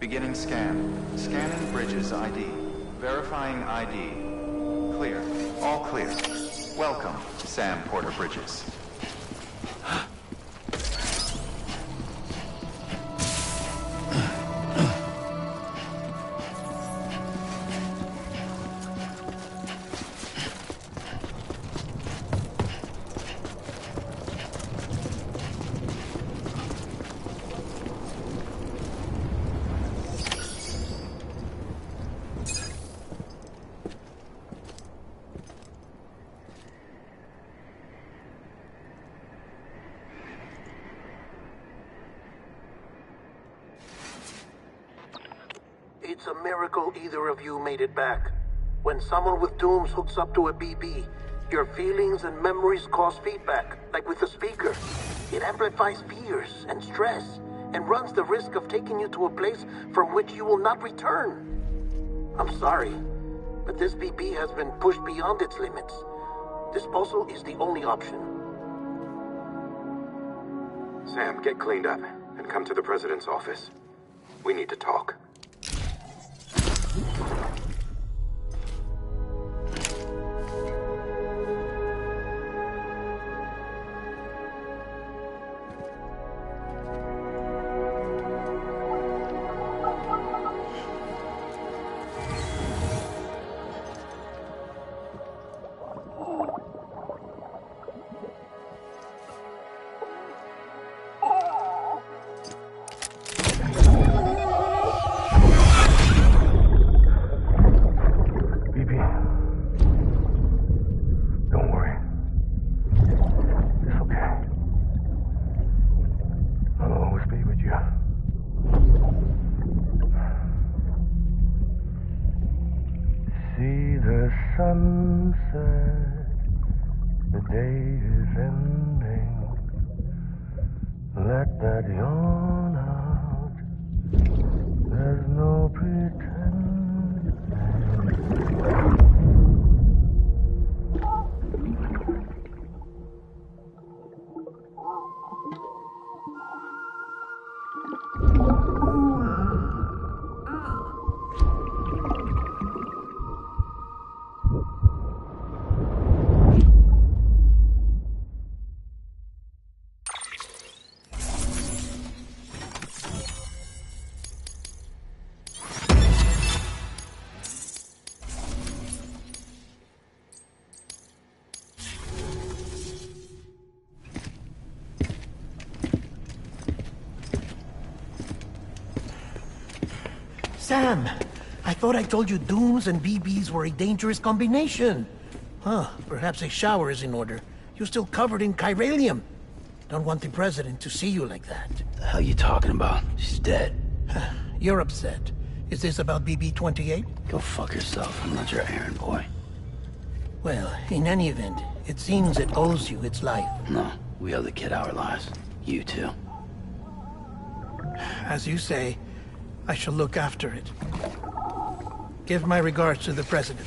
Beginning scan. Scanning Bridges ID. Verifying ID. Clear. All clear. Welcome, Sam Porter Bridges. It's a miracle either of you made it back. When someone with dooms hooks up to a BB, your feelings and memories cause feedback, like with the speaker. It amplifies fears and stress, and runs the risk of taking you to a place from which you will not return. I'm sorry, but this BB has been pushed beyond its limits. Disposal is the only option. Sam, get cleaned up and come to the president's office. We need to talk. Sunset, the day is ending. Let that yawn out. There's no pretending. Sam, I thought I told you dooms and BBs were a dangerous combination. Huh, perhaps a shower is in order. You're still covered in chiralium. Don't want the president to see you like that. The hell you talking about? She's dead. You're upset. Is this about BB-28? Go fuck yourself. I'm not your errand boy. Well, in any event, it seems it owes you its life. No, we owe the kid our lives. You too. As you say, I shall look after it. Give my regards to the president.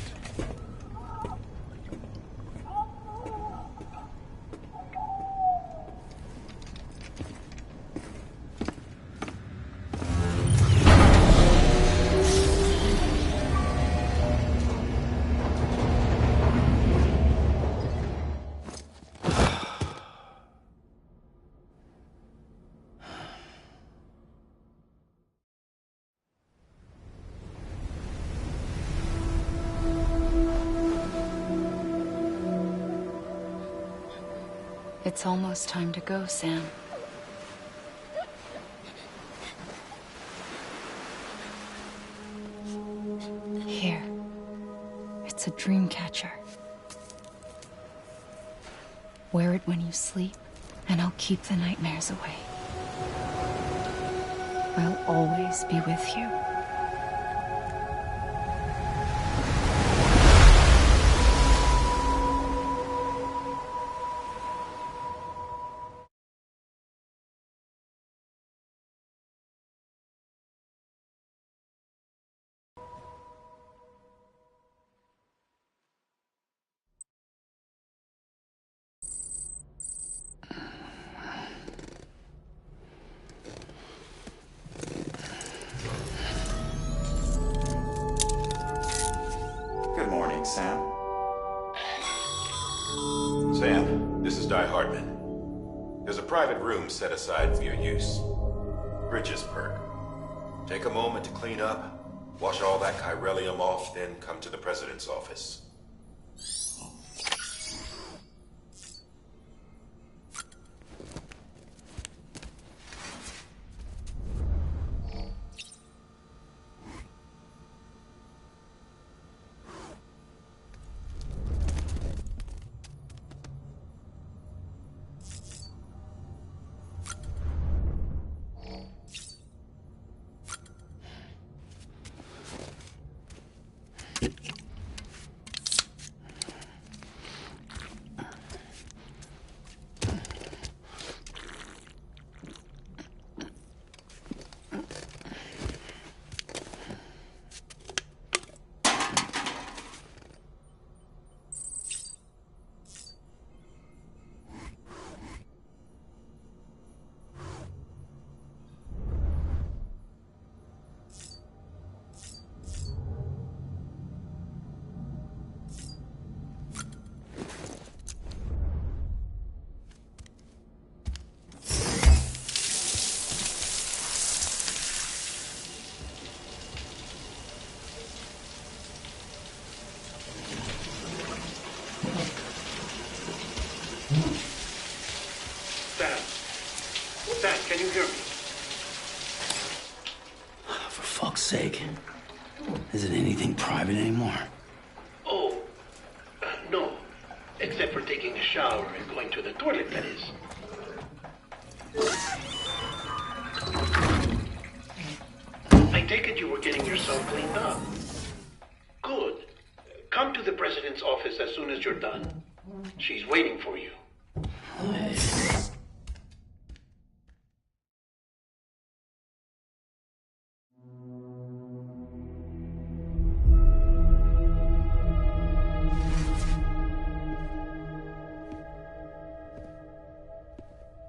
It's almost time to go, Sam. Here. It's a dream catcher. Wear it when you sleep, and I'll keep the nightmares away. I'll always be with you. morning, Sam. Sam, this is Di Hartman. There's a private room set aside for your use. Bridges perk. Take a moment to clean up, wash all that chiralium off, then come to the President's office. Sam, can you hear me? For fuck's sake. Isn't anything private anymore? Oh, no. Except for taking a shower and going to the toilet, that is. I take it you were getting yourself cleaned up. Good. Come to the President's office as soon as you're done. She's waiting for you.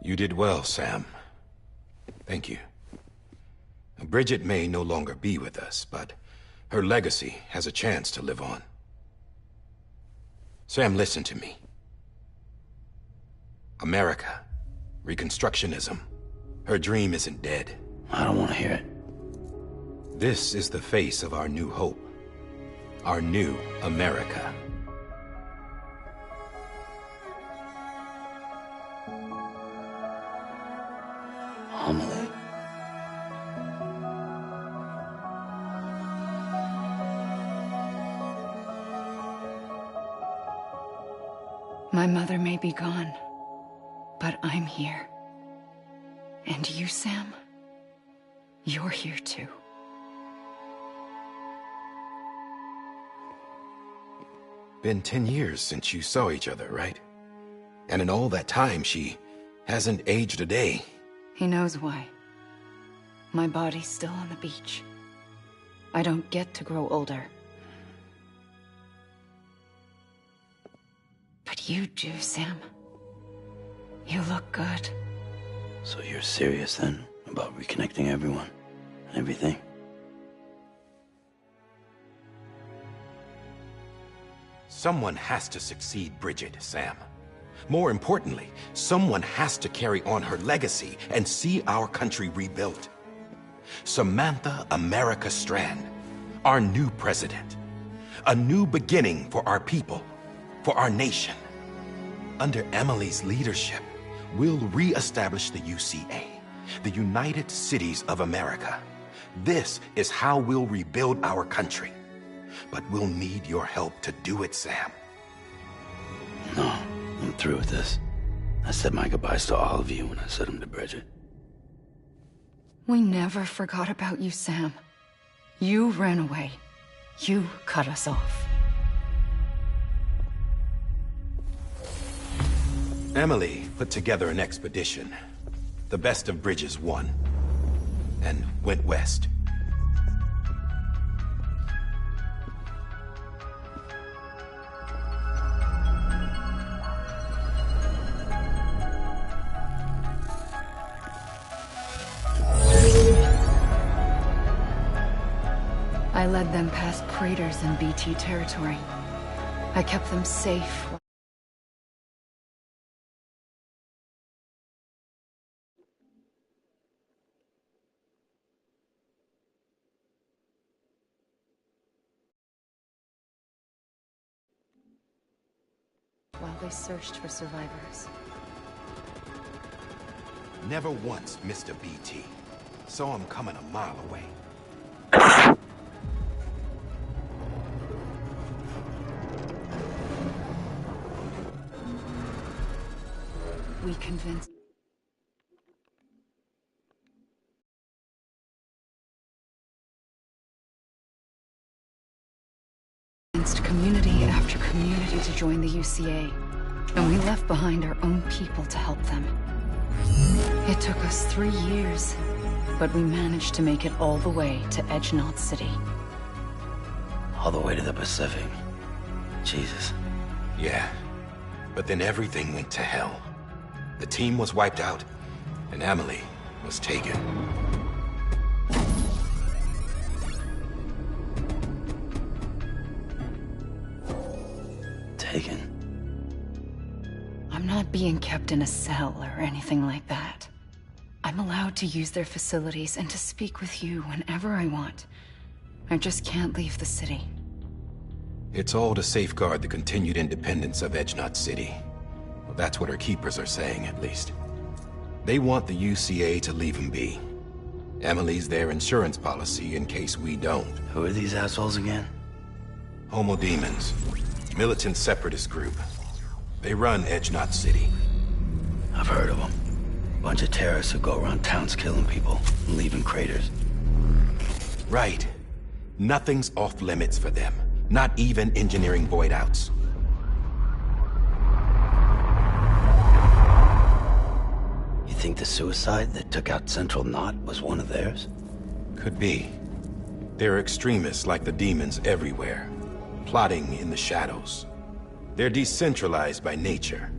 You did well, Sam. Thank you. Bridget may no longer be with us, but her legacy has a chance to live on. Sam, listen to me. America, Reconstructionism, her dream isn't dead. I don't want to hear it. This is the face of our new hope. Our new America. Amelie. My mother may be gone, but I'm here. And you, Sam? You're here too. Been 10 years since you saw each other, right? And in all that time, she hasn't aged a day. He knows why. My body's still on the beach. I don't get to grow older. But you do, Sam. You look good. So you're serious then about reconnecting everyone and everything? Someone has to succeed Bridget, Sam. More importantly, someone has to carry on her legacy and see our country rebuilt. Samantha America Strand, our new president. A new beginning for our people, for our nation. Under Amelie's leadership, we'll re-establish the UCA, the United Cities of America. This is how we'll rebuild our country. But we'll need your help to do it, Sam. No, I'm through with this. I said my goodbyes to all of you when I said them to Bridget. We never forgot about you, Sam. You ran away. You cut us off. Amelie put together an expedition. The best of Bridges won, and went west. I led them past craters in BT territory. I kept them safe. While they searched for survivors. Never once missed a BT. Saw him coming a mile away. We convinced community after community to join the UCA, and we left behind our own people to help them. It took us 3 years, but we managed to make it all the way to Edge-Knot City. All the way to the Pacific. Jesus. Yeah, but then everything went to hell. The team was wiped out, and Amelie was taken. Taken? I'm not being kept in a cell or anything like that. I'm allowed to use their facilities and to speak with you whenever I want. I just can't leave the city. It's all to safeguard the continued independence of Edge-Knot City. Well, that's what our keepers are saying, at least. They want the UCA to leave them be. Amelie's their insurance policy in case we don't. Who are these assholes again? Homo Demons. Militant separatist group. They run Edge-Knot City. I've heard of them. Bunch of terrorists who go around towns killing people and leaving craters. Right. Nothing's off limits for them. Not even engineering void outs. You think the suicide that took out Central Knot was one of theirs? Could be. There are extremists like the demons everywhere, plotting in the shadows. They're decentralized by nature.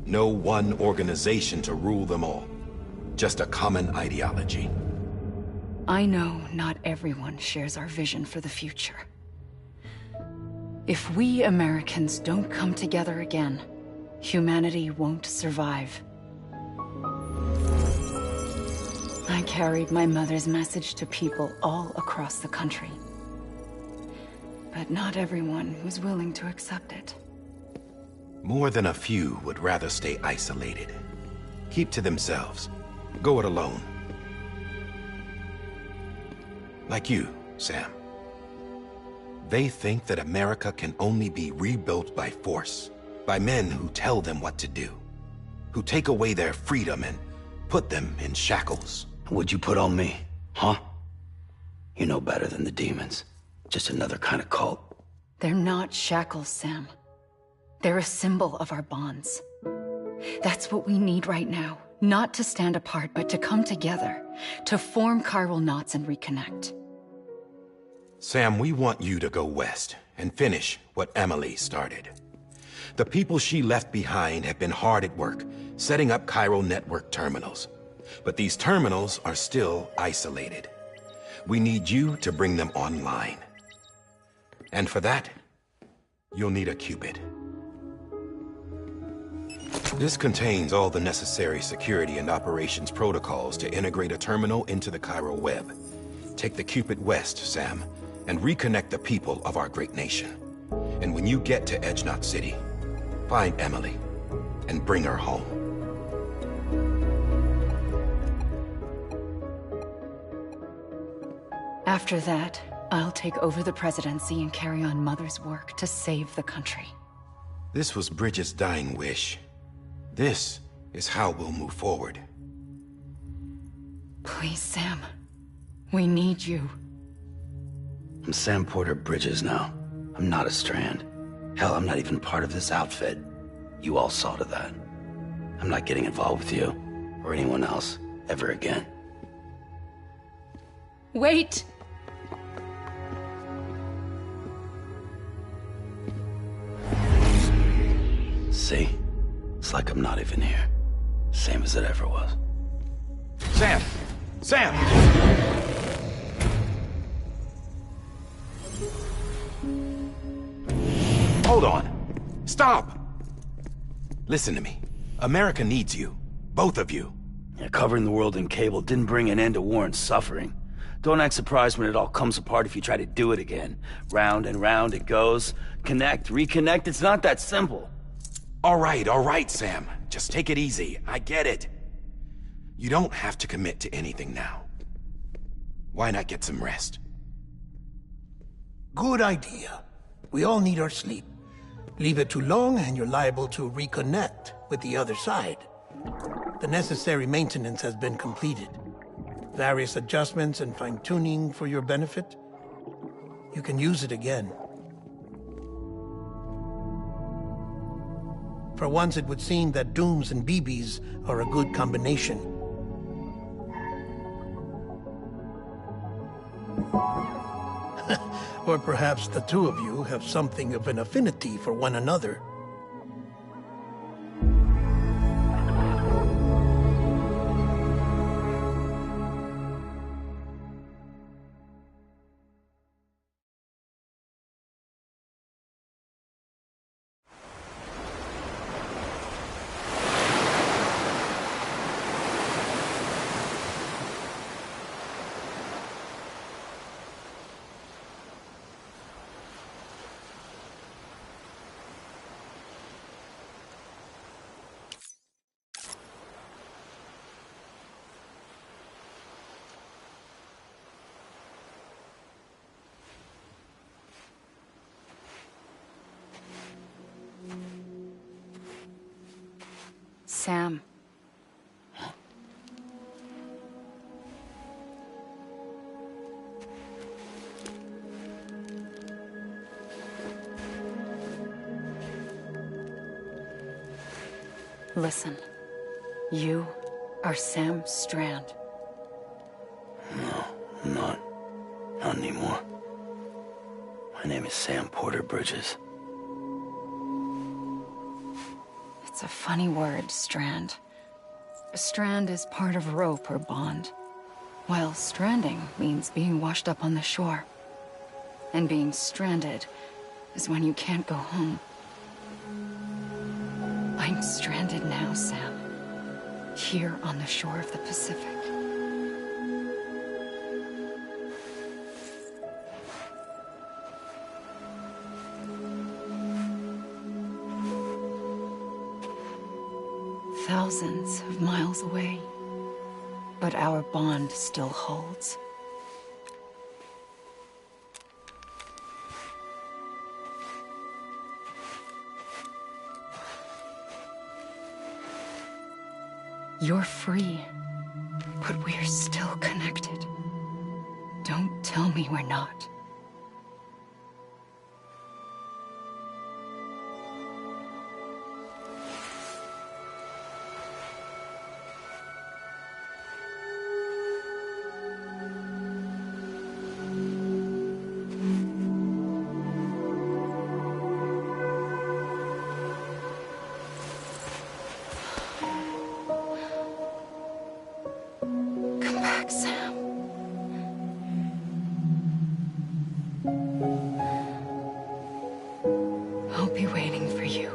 No one organization to rule them all. Just a common ideology. I know not everyone shares our vision for the future. If we Americans don't come together again, humanity won't survive. I carried my mother's message to people all across the country. But not everyone was willing to accept it. More than a few would rather stay isolated. Keep to themselves. Go it alone. Like you, Sam. They think that America can only be rebuilt by force, by men who tell them what to do, who take away their freedom and put them in shackles. What'd you put on me, huh? You know better than the demons. Just another kind of cult. They're not shackles, Sam. They're a symbol of our bonds. That's what we need right now. Not to stand apart, but to come together, to form chiral knots and reconnect. Sam, we want you to go west and finish what Amelie started. The people she left behind have been hard at work, setting up chiral network terminals. But these terminals are still isolated. We need you to bring them online. And for that, you'll need a Cupid. This contains all the necessary security and operations protocols to integrate a terminal into the chiral web. Take the Cupid west, Sam, and reconnect the people of our great nation. And when you get to Edge-Knot City, find Amelie and bring her home. After that, I'll take over the presidency and carry on Mother's work to save the country. This was Bridget's dying wish. This is how we'll move forward. Please, Sam. We need you. I'm Sam Porter Bridges now. I'm not a Strand. Hell, I'm not even part of this outfit. You all saw to that. I'm not getting involved with you, or anyone else, ever again. Wait! See? It's like I'm not even here. Same as it ever was. Sam! Sam! Hold on. Stop! Listen to me. America needs you. Both of you. Yeah, covering the world in cable didn't bring an end to war and suffering. Don't act surprised when it all comes apart if you try to do it again. Round and round it goes. Connect, reconnect, it's not that simple. All right, Sam. Just take it easy. I get it. You don't have to commit to anything now. Why not get some rest? Good idea. We all need our sleep. Leave it too long and you're liable to reconnect with the other side. The necessary maintenance has been completed. Various adjustments and fine-tuning for your benefit. You can use it again. For once, it would seem that Dooms and BBs are a good combination. Or perhaps the two of you have something of an affinity for one another. Sam. Listen. You are Sam Strand. No, I'm not. Not anymore. My name is Sam Porter Bridges. It's a funny word, Strand. A strand is part of rope or bond, while stranding means being washed up on the shore. And being stranded is when you can't go home. I'm stranded now, Sam. Here on the shore of the Pacific. Thousands of miles away, but our bond still holds. You're free, but we're still connected. Don't tell me we're not. Come back, Sam. I'll be waiting for you.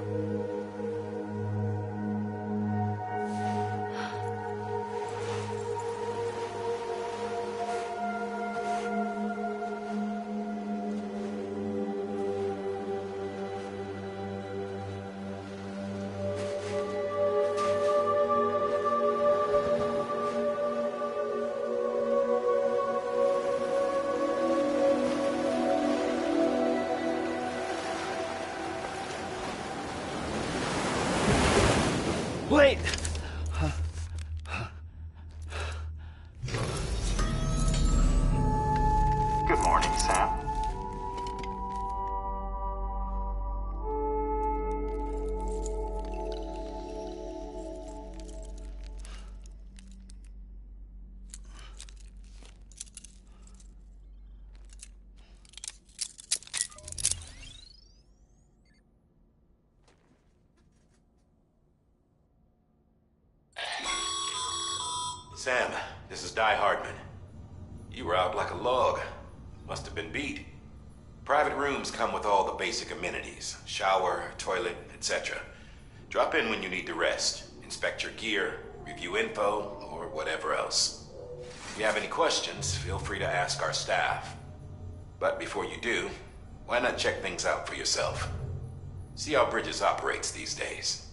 Wait! Good morning, Sam. Sam, this is Di Hardman. You were out like a log. Must have been beat. Private rooms come with all the basic amenities. Shower, toilet, etc. Drop in when you need to rest. Inspect your gear, review info, or whatever else. If you have any questions, feel free to ask our staff. But before you do, why not check things out for yourself? See how Bridges operates these days.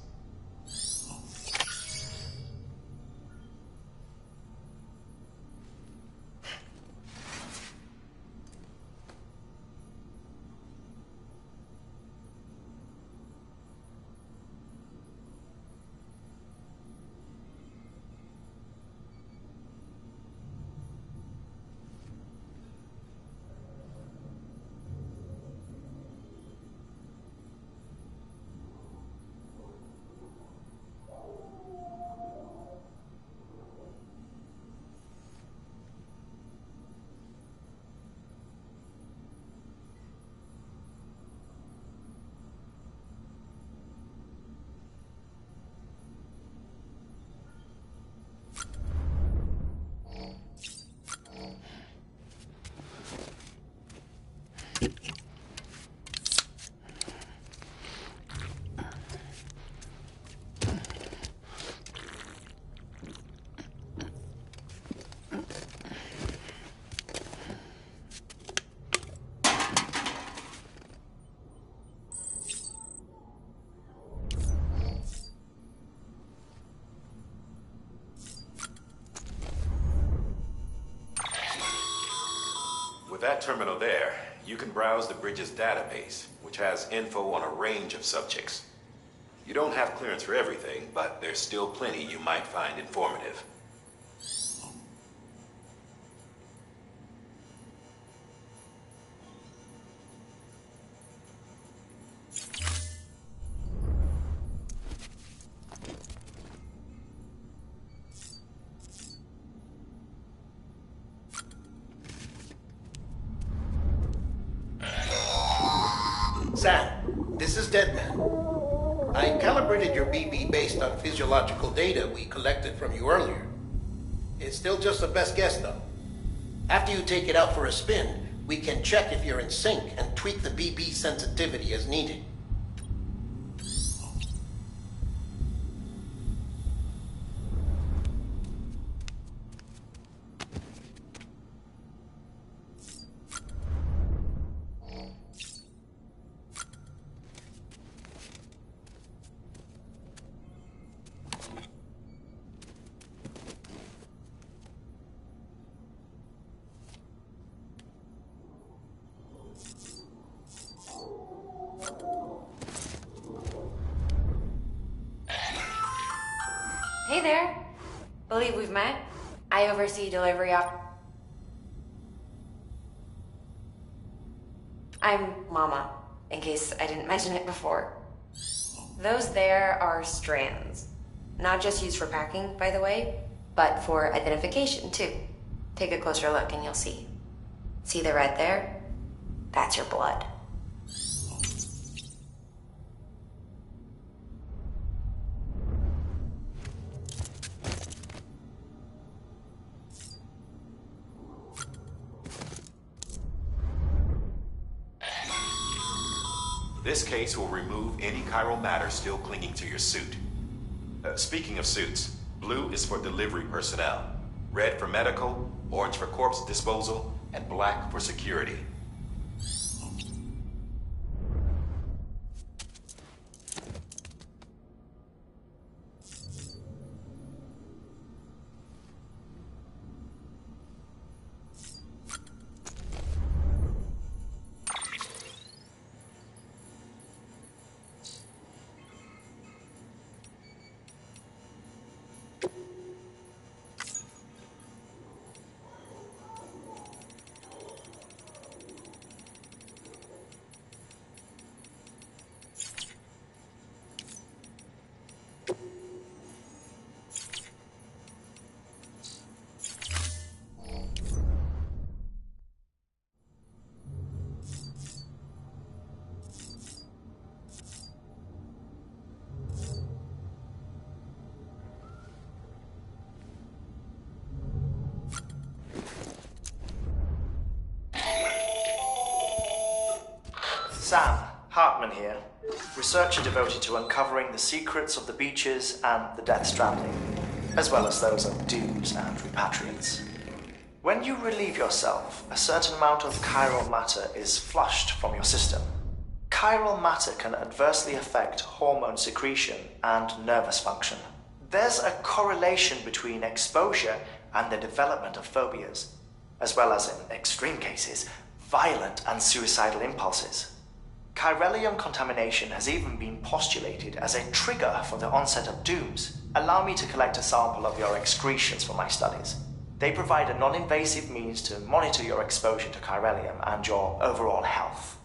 With that terminal there, you can browse the Bridges database, which has info on a range of subjects. You don't have clearance for everything, but there's still plenty you might find informative. Sam, this is Deadman. I calibrated your BB based on physiological data we collected from you earlier. It's still just a best guess, though. After you take it out for a spin, we can check if you're in sync and tweak the BB sensitivity as needed. Hey there. Believe we've met. I oversee delivery I'm Mama, in case I didn't mention it before. Those there are strands. Not just used for packing, by the way, but for identification, too. Take a closer look and you'll see. See the red there? That's your blood. This case will remove any chiral matter still clinging to your suit. Speaking of suits, blue is for delivery personnel, red for medical, orange for corpse disposal, and black for security. Sam, Hartman here, researcher devoted to uncovering the secrets of the beaches and the Death Stranding, as well as those of dooms and repatriates. When you relieve yourself, a certain amount of chiral matter is flushed from your system. Chiral matter can adversely affect hormone secretion and nervous function. There's a correlation between exposure and the development of phobias, as well as, in extreme cases, violent and suicidal impulses. Chiralium contamination has even been postulated as a trigger for the onset of dooms. Allow me to collect a sample of your excretions for my studies. They provide a non-invasive means to monitor your exposure to chiralium and your overall health.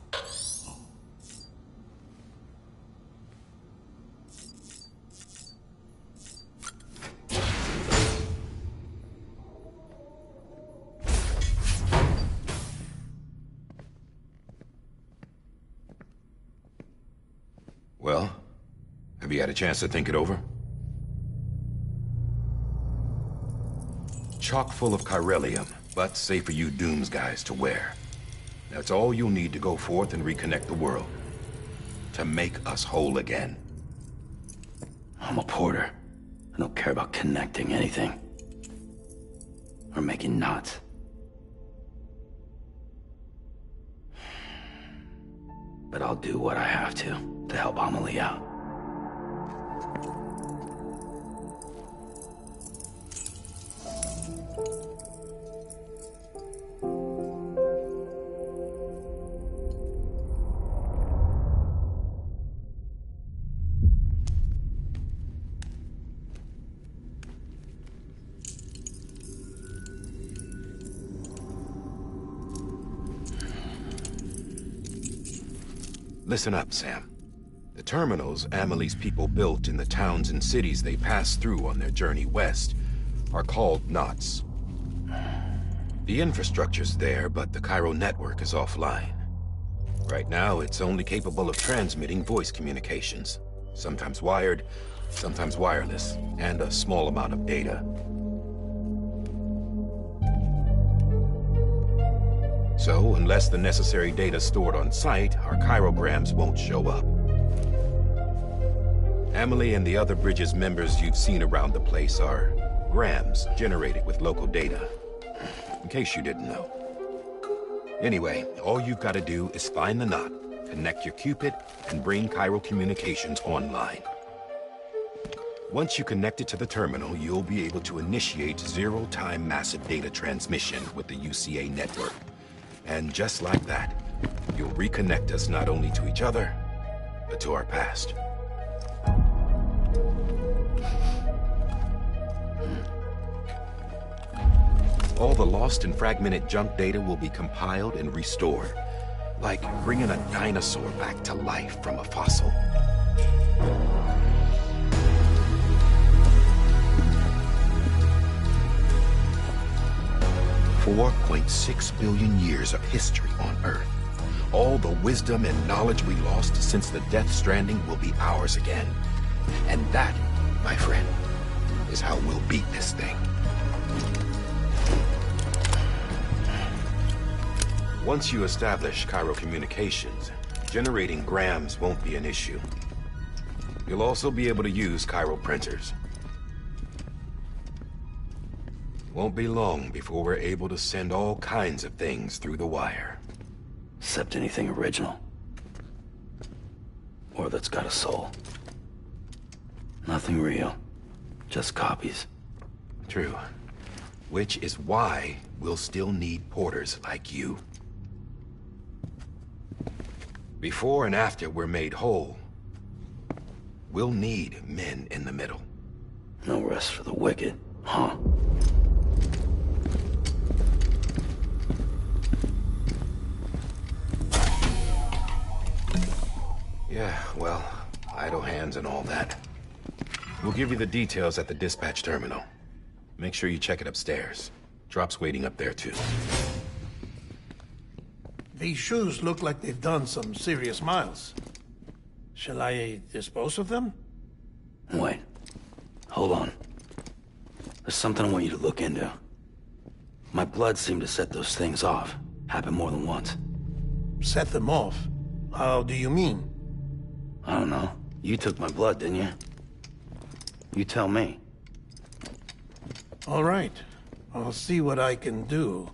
Well, have you had a chance to think it over? Chock full of chiralium, but safe for you Dooms guys to wear. That's all you'll need to go forth and reconnect the world. To make us whole again. I'm a porter. I don't care about connecting anything. Or making knots. But I'll do what I have to help Amelie out. Listen up, Sam. The terminals Amelie's people built in the towns and cities they passed through on their journey west are called knots. The infrastructure's there, but the chiral network is offline. Right now, it's only capable of transmitting voice communications, sometimes wired, sometimes wireless, and a small amount of data. So, unless the necessary data's stored on site, our chirograms won't show up. Amelie and the other Bridges members you've seen around the place are grams generated with local data. In case you didn't know. Anyway, all you've got to do is find the knot, connect your Cupid, and bring chiral communications online. Once you connect it to the terminal, you'll be able to initiate zero-time massive data transmission with the UCA network. And just like that, you'll reconnect us not only to each other, but to our past. All the lost and fragmented junk data will be compiled and restored, like bringing a dinosaur back to life from a fossil. $4.6 billion years of history on Earth. All the wisdom and knowledge we lost since the Death Stranding will be ours again. And that, my friend, is how we'll beat this thing. Once you establish chiral communications, generating grams won't be an issue. You'll also be able to use chiral printers. Won't be long before we're able to send all kinds of things through the wire. Except anything original. Or that's got a soul. Nothing real. Just copies. True. Which is why we'll still need porters like you. Before and after we're made whole, we'll need men in the middle. No rest for the wicked, huh? Yeah, well, idle hands and all that. We'll give you the details at the dispatch terminal. Make sure you check it upstairs. Drop's waiting up there, too. These shoes look like they've done some serious miles. Shall I dispose of them? Wait. Hold on. There's something I want you to look into. My blood seemed to set those things off. Happened more than once. Set them off? How do you mean? I don't know. You took my blood, didn't you? You tell me. All right. I'll see what I can do.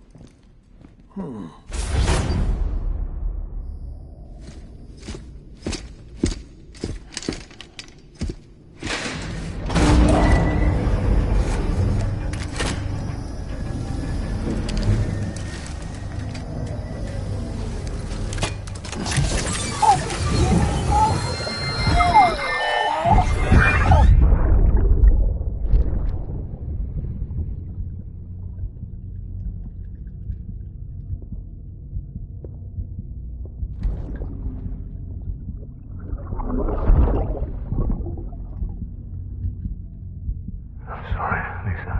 I'm sorry, Lisa.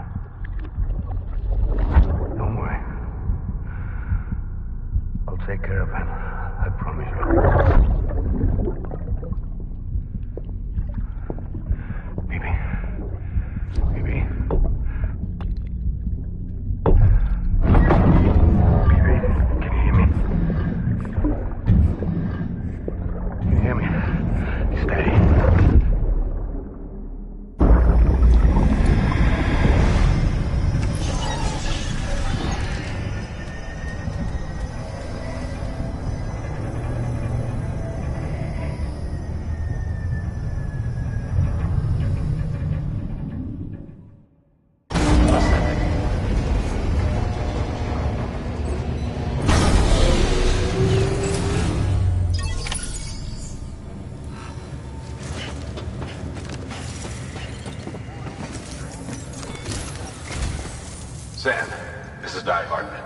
Don't worry. I'll take care of him. I promise you. Baby. Baby. Baby, can you hear me? Can you hear me? Steady. Sam, this is Di Hartman.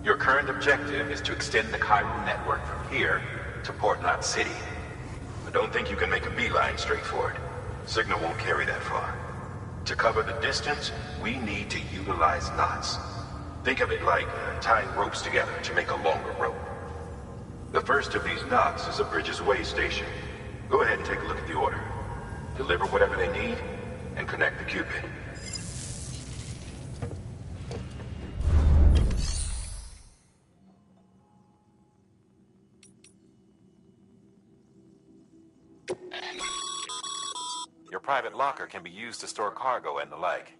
Your current objective is to extend the chiral network from here to Port Knot City. I don't think you can make a beeline straight for it. Signal won't carry that far. To cover the distance, we need to utilize knots. Think of it like tying ropes together to make a longer rope. The first of these knots is a Bridges way station. Go ahead and take a look at the order. Deliver whatever they need, and connect the Cupid. Your private locker can be used to store cargo and the like.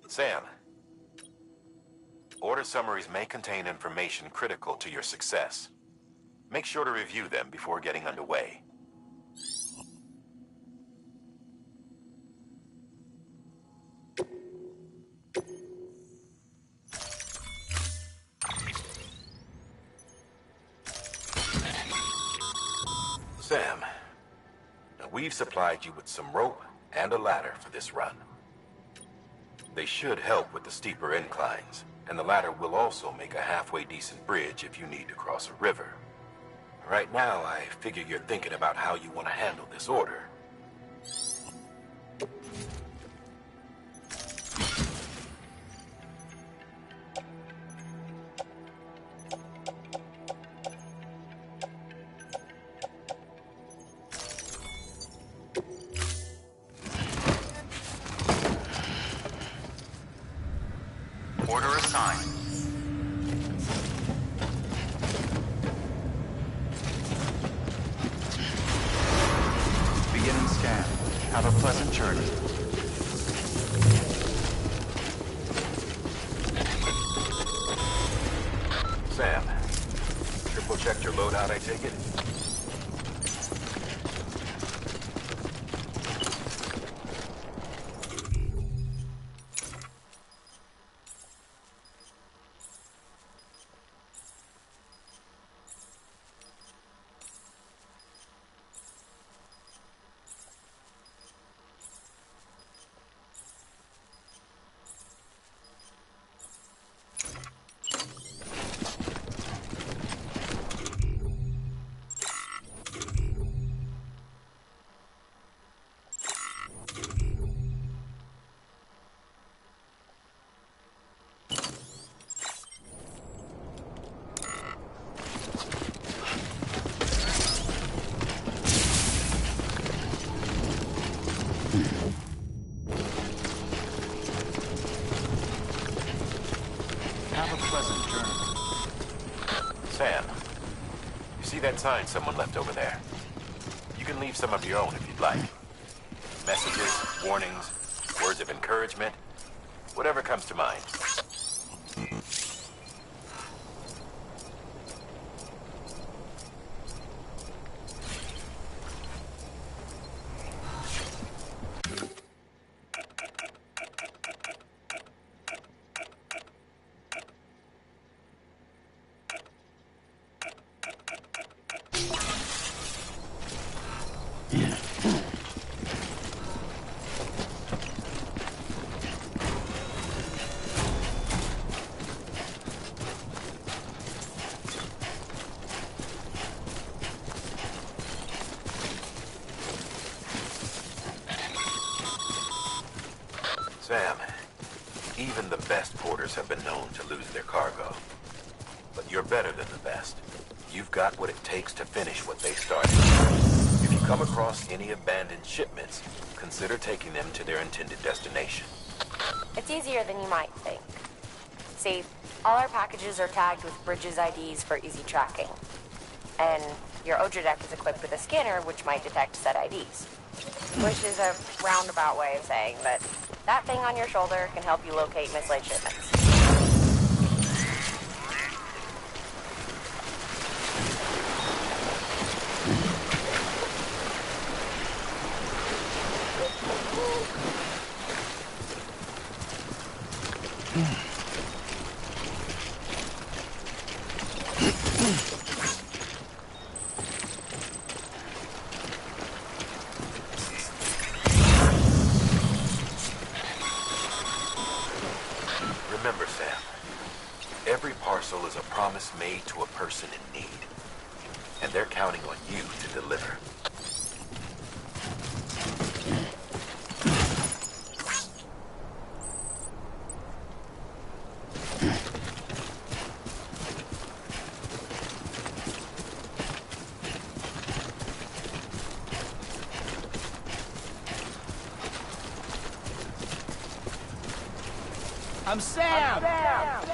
Sam, order summaries may contain information critical to your success. Make sure to review them before getting underway. Sam, we've supplied you with some rope and a ladder for this run. They should help with the steeper inclines, and the ladder will also make a halfway decent bridge if you need to cross a river. Right now, I figure you're thinking about how you want to handle this order. Order assigned. Beginning scan. Have a pleasant journey. Sam, triple checked your loadout, I take it? Sam, you see that sign someone left over there? You can leave some of your own if you'd like. Messages, warnings, words of encouragement, whatever comes to mind. Sam, even the best porters have been known to lose their cargo. But you're better than the best. You've got what it takes to finish what they started. If you come across any abandoned shipments, consider taking them to their intended destination. It's easier than you might think. See, all our packages are tagged with Bridges IDs for easy tracking. And your Odra deck is equipped with a scanner which might detect said IDs. Which is a roundabout way of saying that that thing on your shoulder can help you locate mislaid shipments. Remember, Sam, every parcel is a promise made to a person in need, and they're counting on you to deliver. I'm Sam!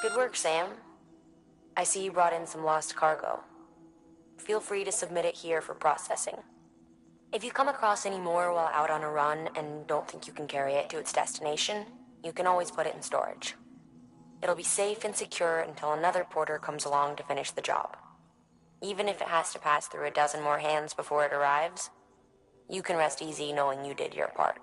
Good work, Sam. I see you brought in some lost cargo. Feel free to submit it here for processing. If you come across any more while out on a run and don't think you can carry it to its destination, you can always put it in storage. It'll be safe and secure until another porter comes along to finish the job. Even if it has to pass through a dozen more hands before it arrives, you can rest easy knowing you did your part.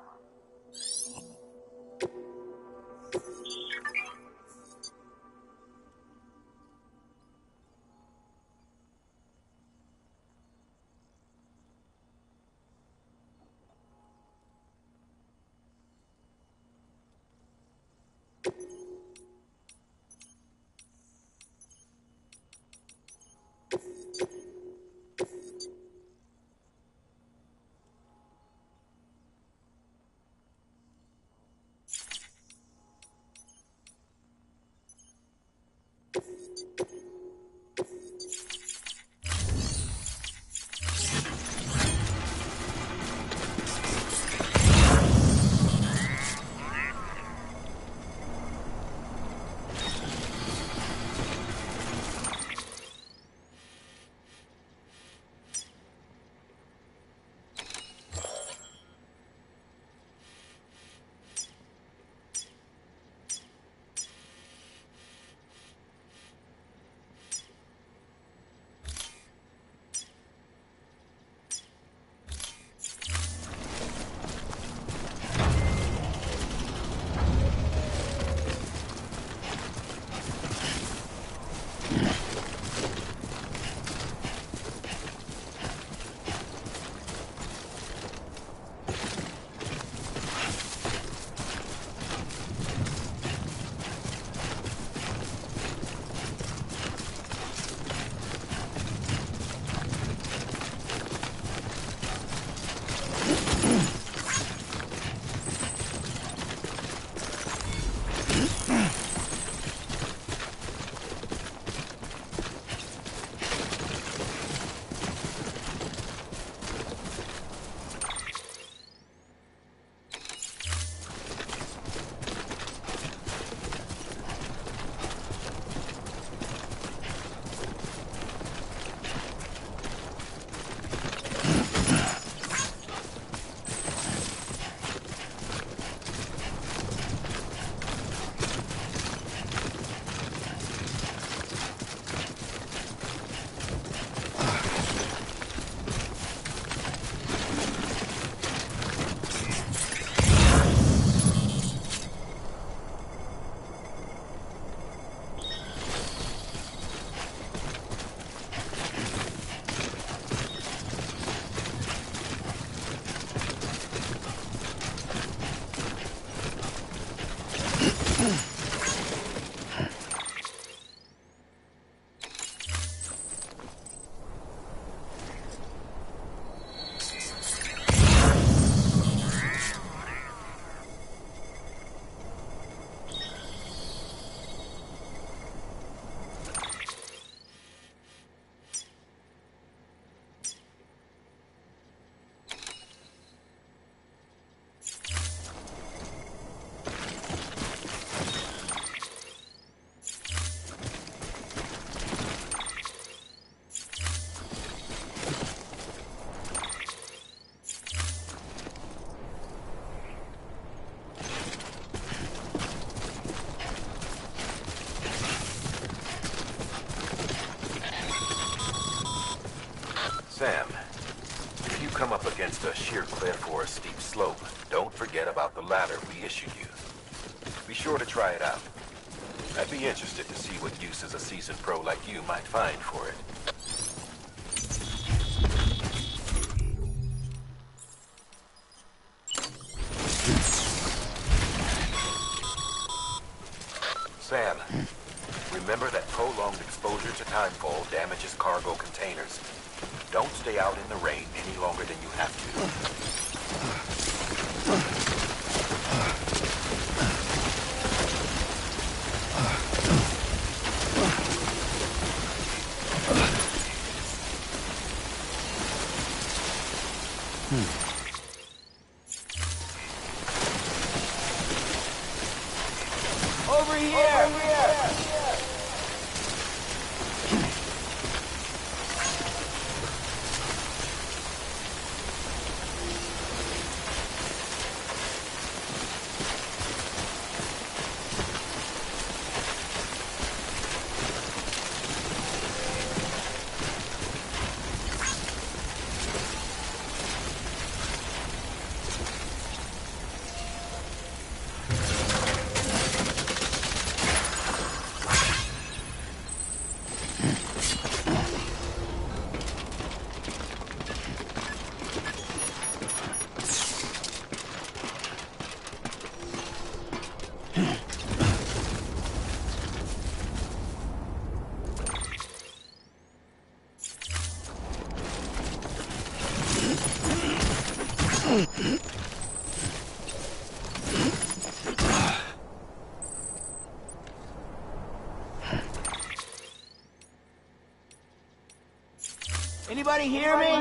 Sam, if you come up against a sheer cliff or a steep slope, don't forget about the ladder we issued you. Be sure to try it out. I'd be interested to see what uses a seasoned pro like you might find for it. Sam, remember that prolonged exposure to timefall damages cargo containers. Don't stay out in the rain any longer than you have to. Over here! Anybody hear me?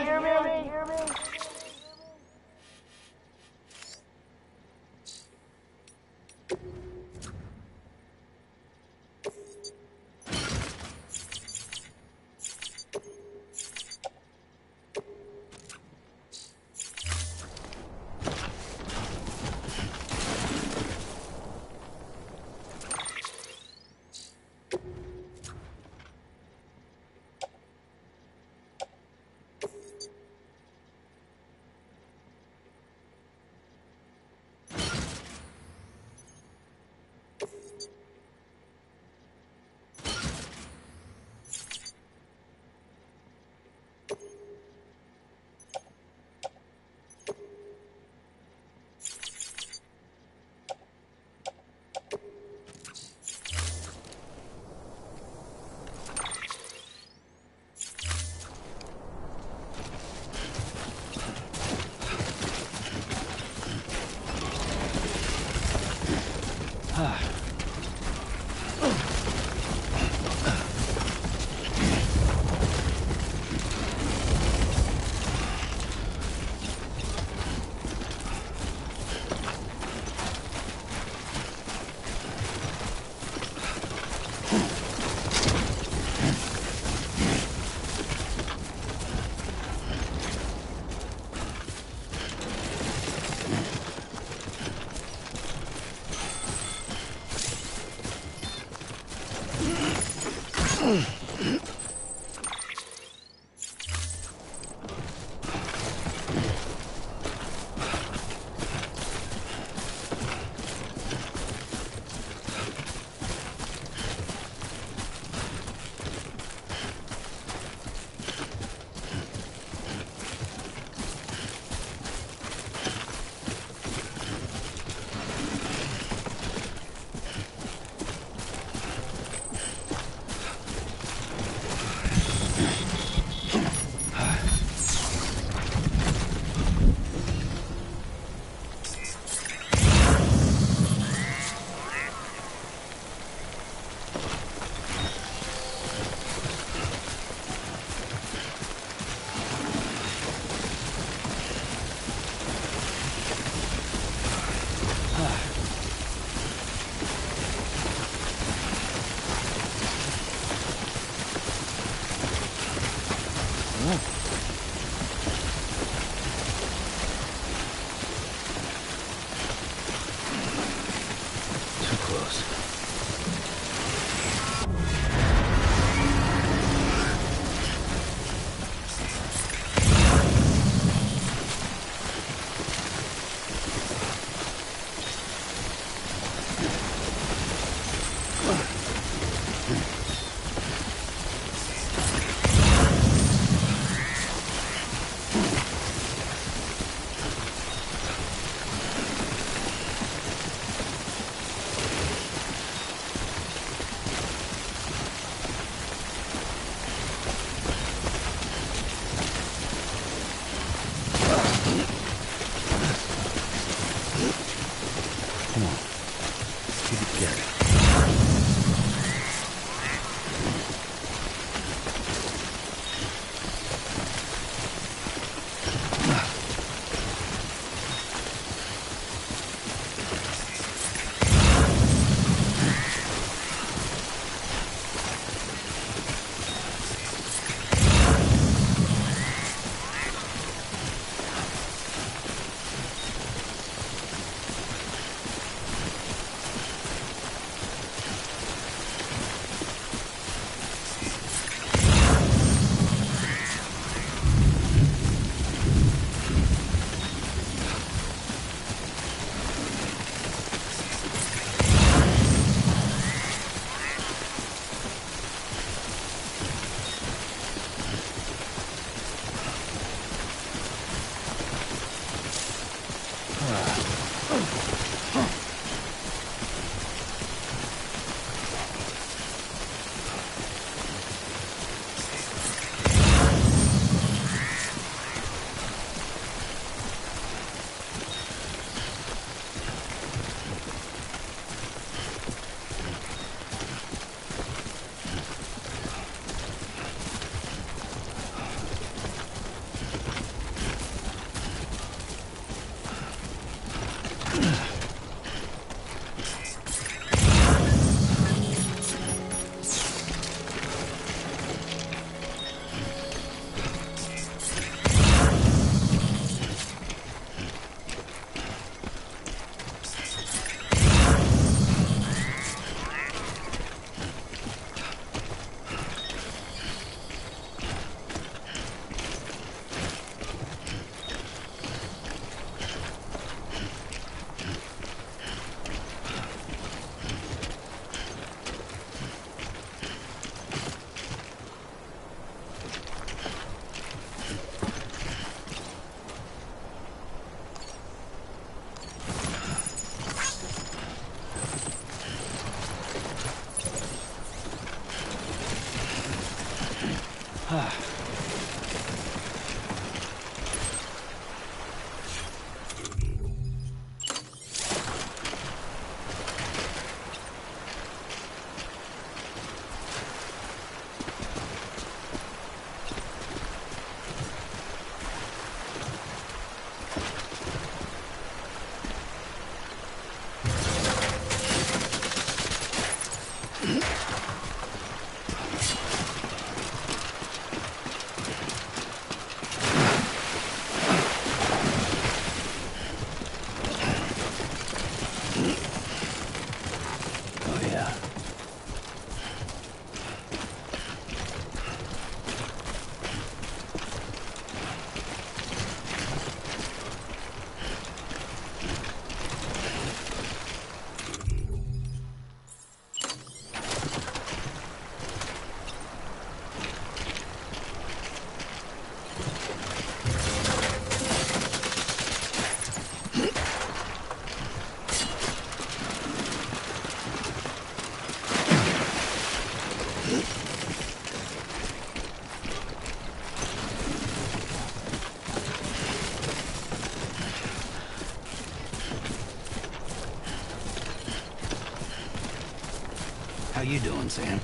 How you doing, Sam?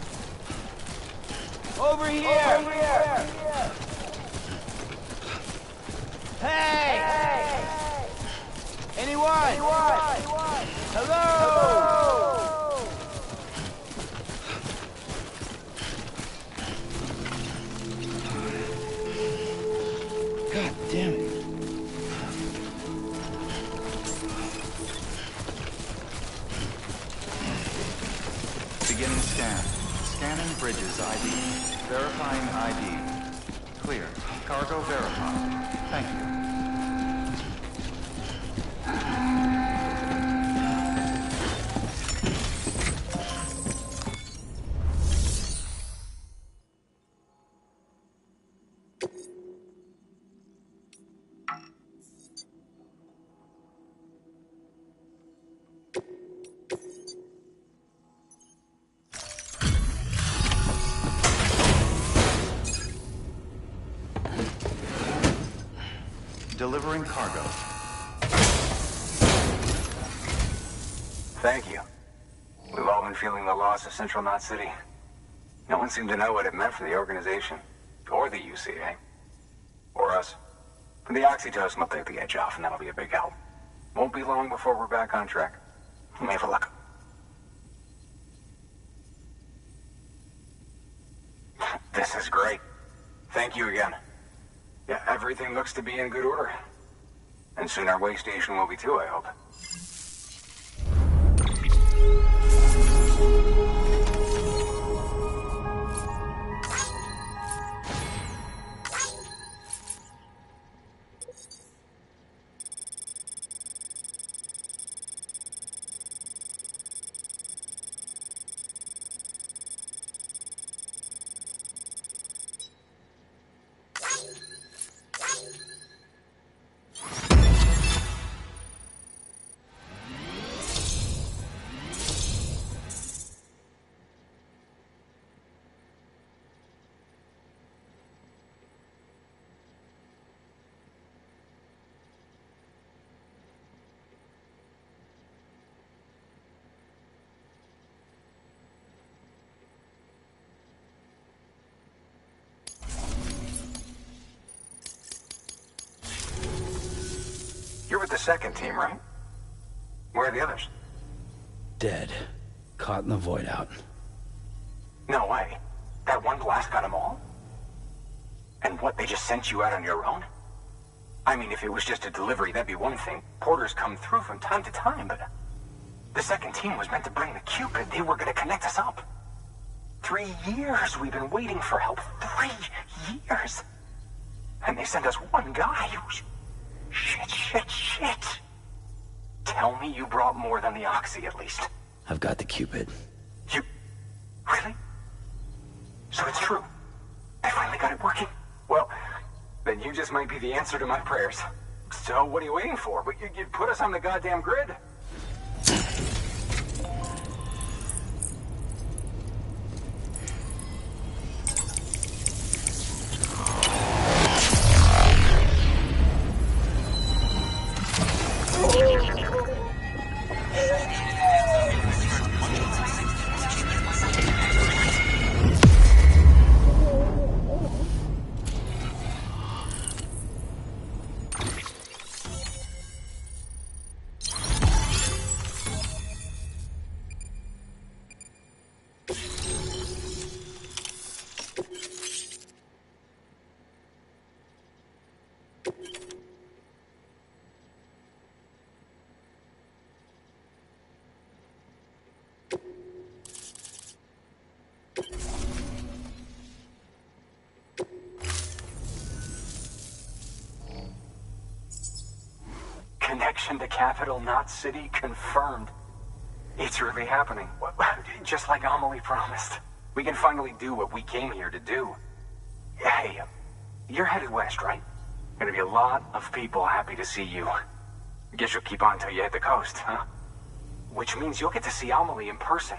Over here! Over here! Hey! Anyone? Hello? God damn it. Beginning scan. Scanning bridges ID. Verifying ID. Clear. Cargo verified. Thank you. Delivering cargo. Thank you. We've all been feeling the loss of Central Knot City. No one seemed to know what it meant for the organization, or the UCA, or us. But the oxytocin will take the edge off, and that'll be a big help. Won't be long before we're back on track. You may have a look. This is great. Thank you again. Yeah, everything looks to be in good order. And soon our way station will be too, I hope. You're with the second team, right? Where are the others? Dead. Caught in the void out. No way. That one blast got them all? And what, they just sent you out on your own? I mean, if it was just a delivery, that'd be one thing. Porters come through from time to time, but... The second team was meant to bring the Cupid. They were gonna connect us up. 3 years we've been waiting for help. 3 years! And they sent us one guy who's... Shit. Tell me you brought more than the Oxy, at least. I've got the Cupid. You... Really? So it's true. I finally got it working. Well, then you just might be the answer to my prayers. So what are you waiting for? But you put us on the goddamn grid. Connection to Capital Knot City confirmed. It's really happening. Just like Amelie promised. We can finally do what we came here to do. Hey, you're headed west, right? Gonna be a lot of people happy to see you. Guess you'll keep on till you hit the coast, huh? Which means you'll get to see Amelie in person.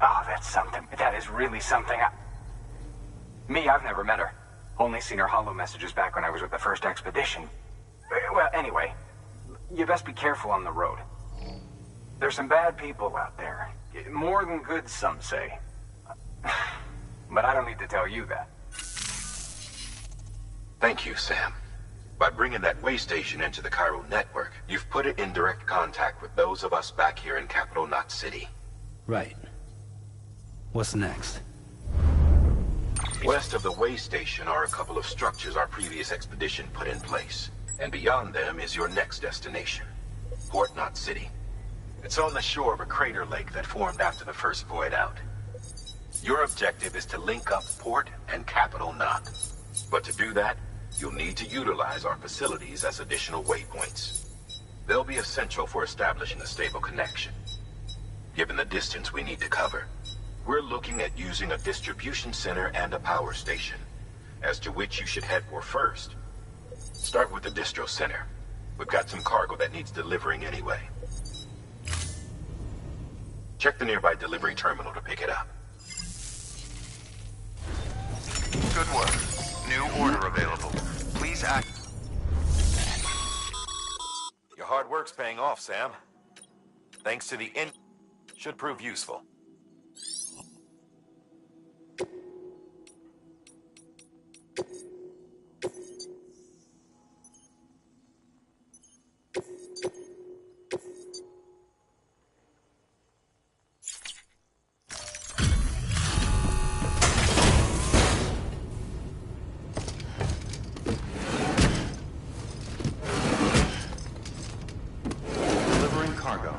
Oh, that's something. That is really something. Me, I've never met her. Only seen her holo messages back when I was with the first expedition. Well, anyway, you best be careful on the road. There's some bad people out there. More than good, some say. But I don't need to tell you that. Thank you, Sam. By bringing that way station into the Cairo network, you've put it in direct contact with those of us back here in Capital Knot City. Right. What's next? West of the way station are a couple of structures our previous expedition put in place. And beyond them is your next destination, Port Knot City. It's on the shore of a crater lake that formed after the first void out. Your objective is to link up Port and Capital Knot. But to do that, you'll need to utilize our facilities as additional waypoints. They'll be essential for establishing a stable connection. Given the distance we need to cover, we're looking at using a distribution center and a power station, as to which you should head for first. Start with the distro center. We've got some cargo that needs delivering anyway. Check the nearby delivery terminal to pick it up. Good work. New order available. Please act. Your hard work's paying off, Sam. Thanks to the should prove useful. Delivering cargo.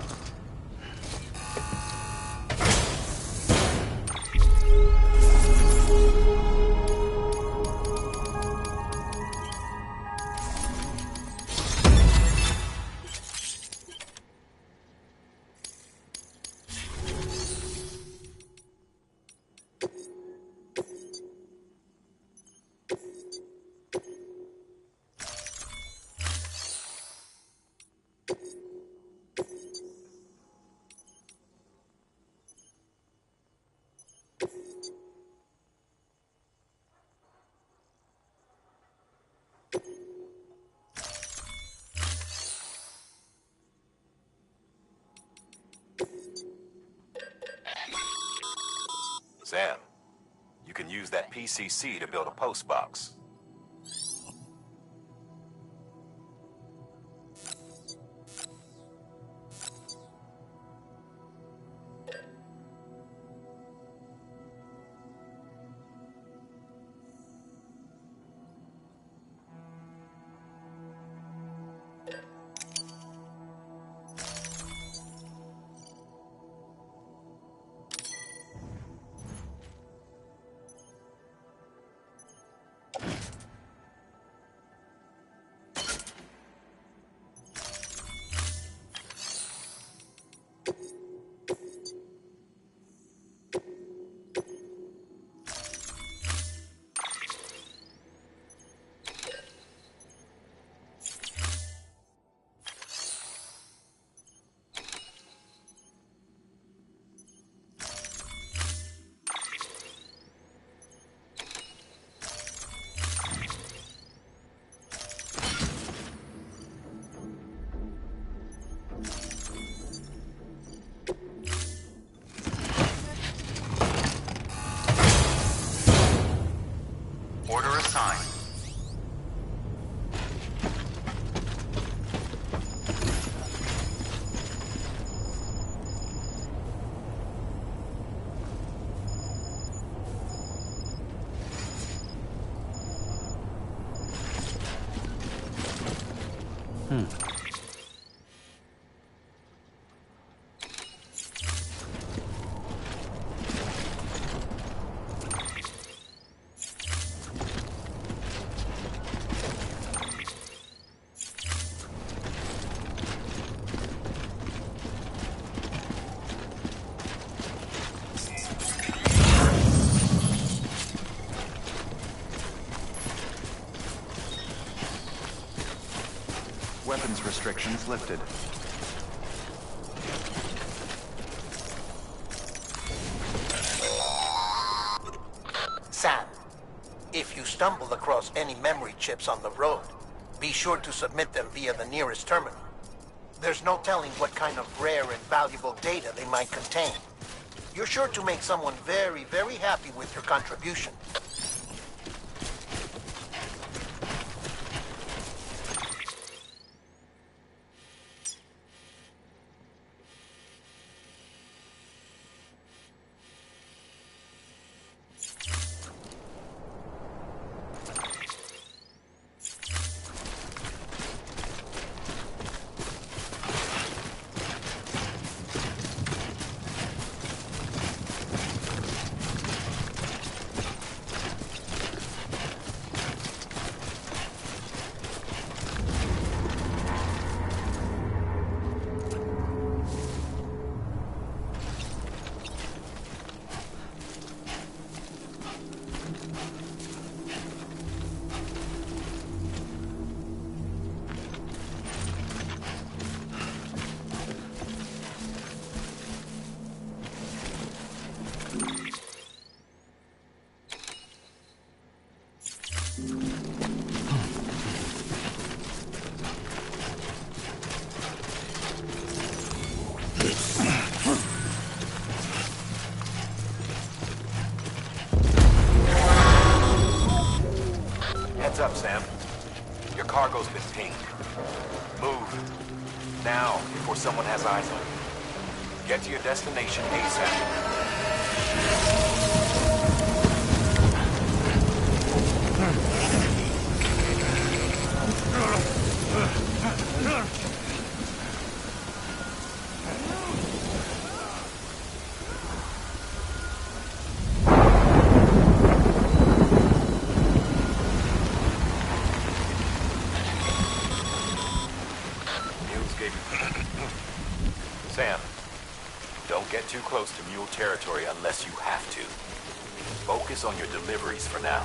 Sam, you can use that PCC to build a post box. Order assigned. Weapons restrictions lifted. Sam, if you stumble across any memory chips on the road, be sure to submit them via the nearest terminal. There's no telling what kind of rare and valuable data they might contain. You're sure to make someone very, very happy with your contribution. Heads up, Sam. Your cargo's been pinged. Move. Now, before someone has eyes on you. Get to your destination ASAP. Sam, don't get too close to Mule territory unless you have to. Focus on your deliveries for now.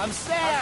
I'm Sam!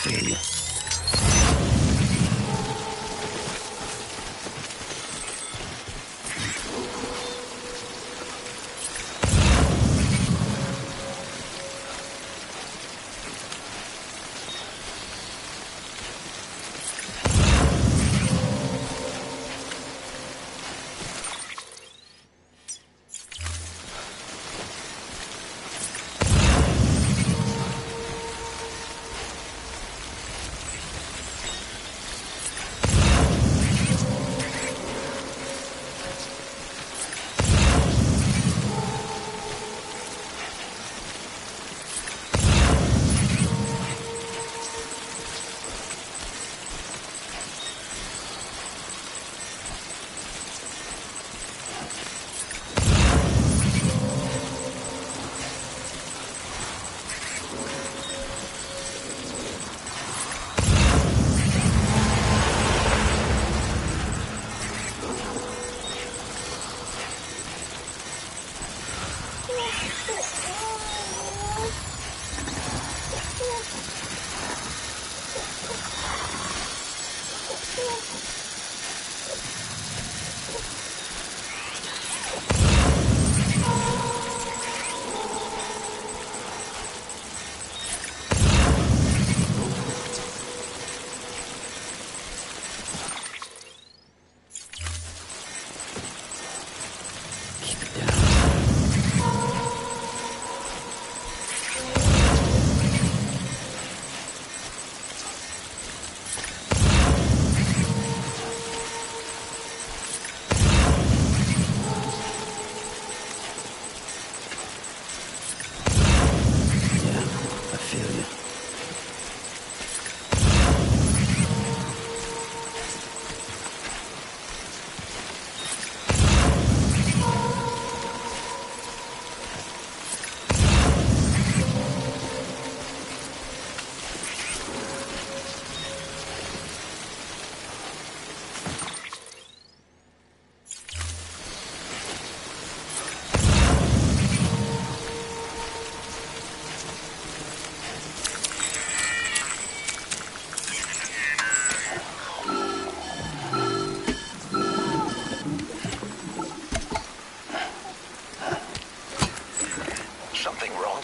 feel you.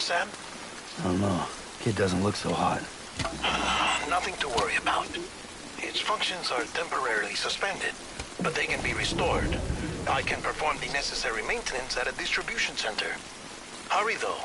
Sam? I don't know. Kid doesn't look so hot. Nothing to worry about. Its functions are temporarily suspended, but they can be restored. I can perform the necessary maintenance at a distribution center. Hurry, though.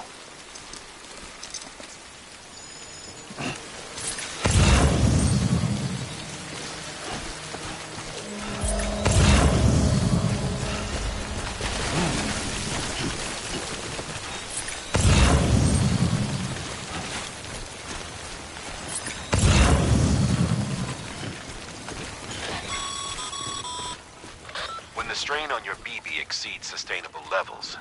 Strain on your BB exceeds sustainable levels.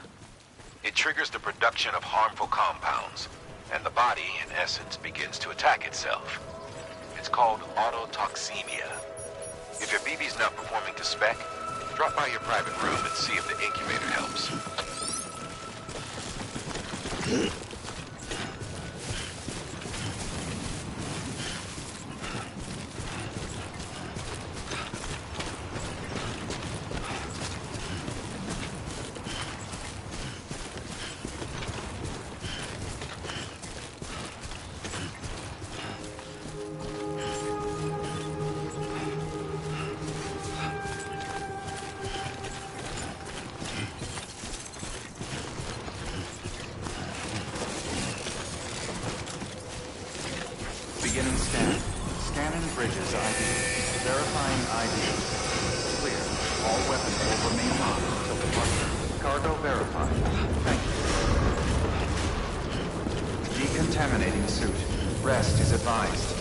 It triggers the production of harmful compounds, and the body, in essence, begins to attack itself. It's called autotoxemia. If your BB's not performing to spec, drop by your private room and see if the incubator helps. Beginning scan. Scanning bridges ID. Verifying ID. Clear. All weapons will remain on until departure. Cargo verified. Thank you. Decontaminating suit. Rest is advised.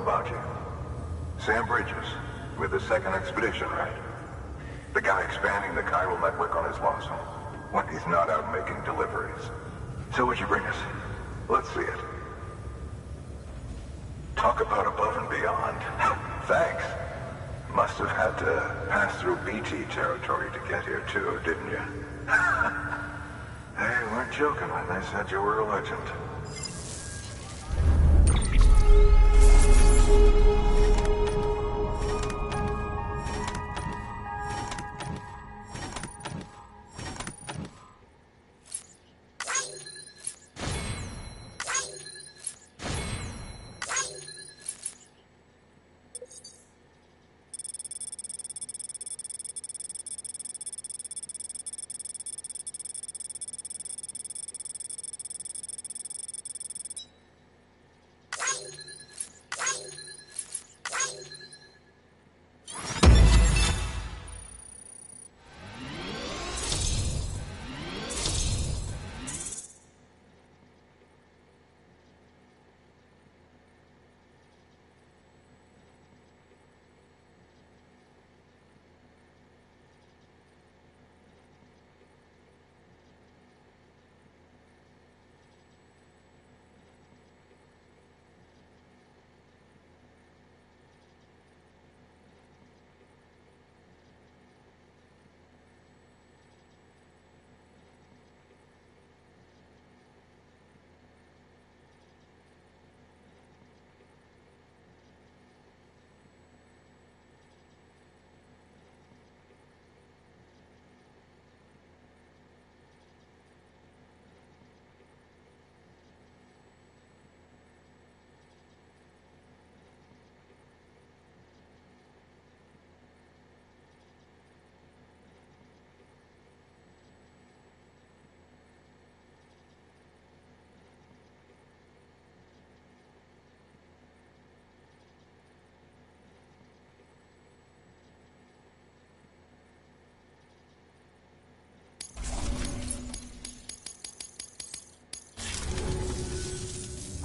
about you. Sam Bridges, with the second expedition, right? The guy expanding the chiral network on his lonesome, when he's not out making deliveries. So what'd you bring us? Let's see it. Talk about above and beyond. Thanks. Must have had to pass through BT territory to get here too, didn't you? They weren't joking when they said you were a legend.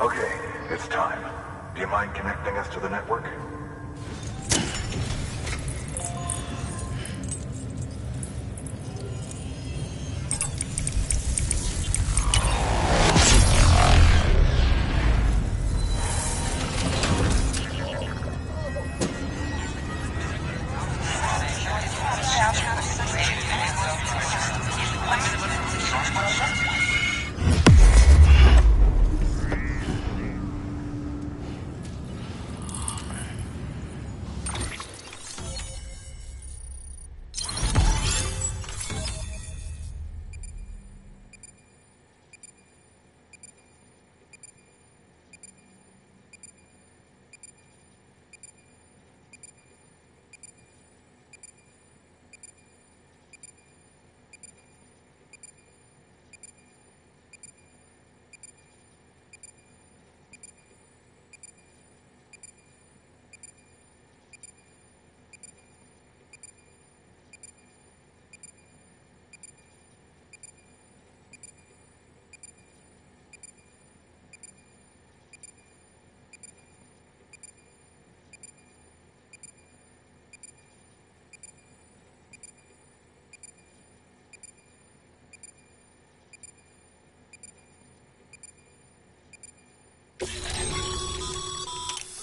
Okay, it's time. Do you mind connecting us to the network?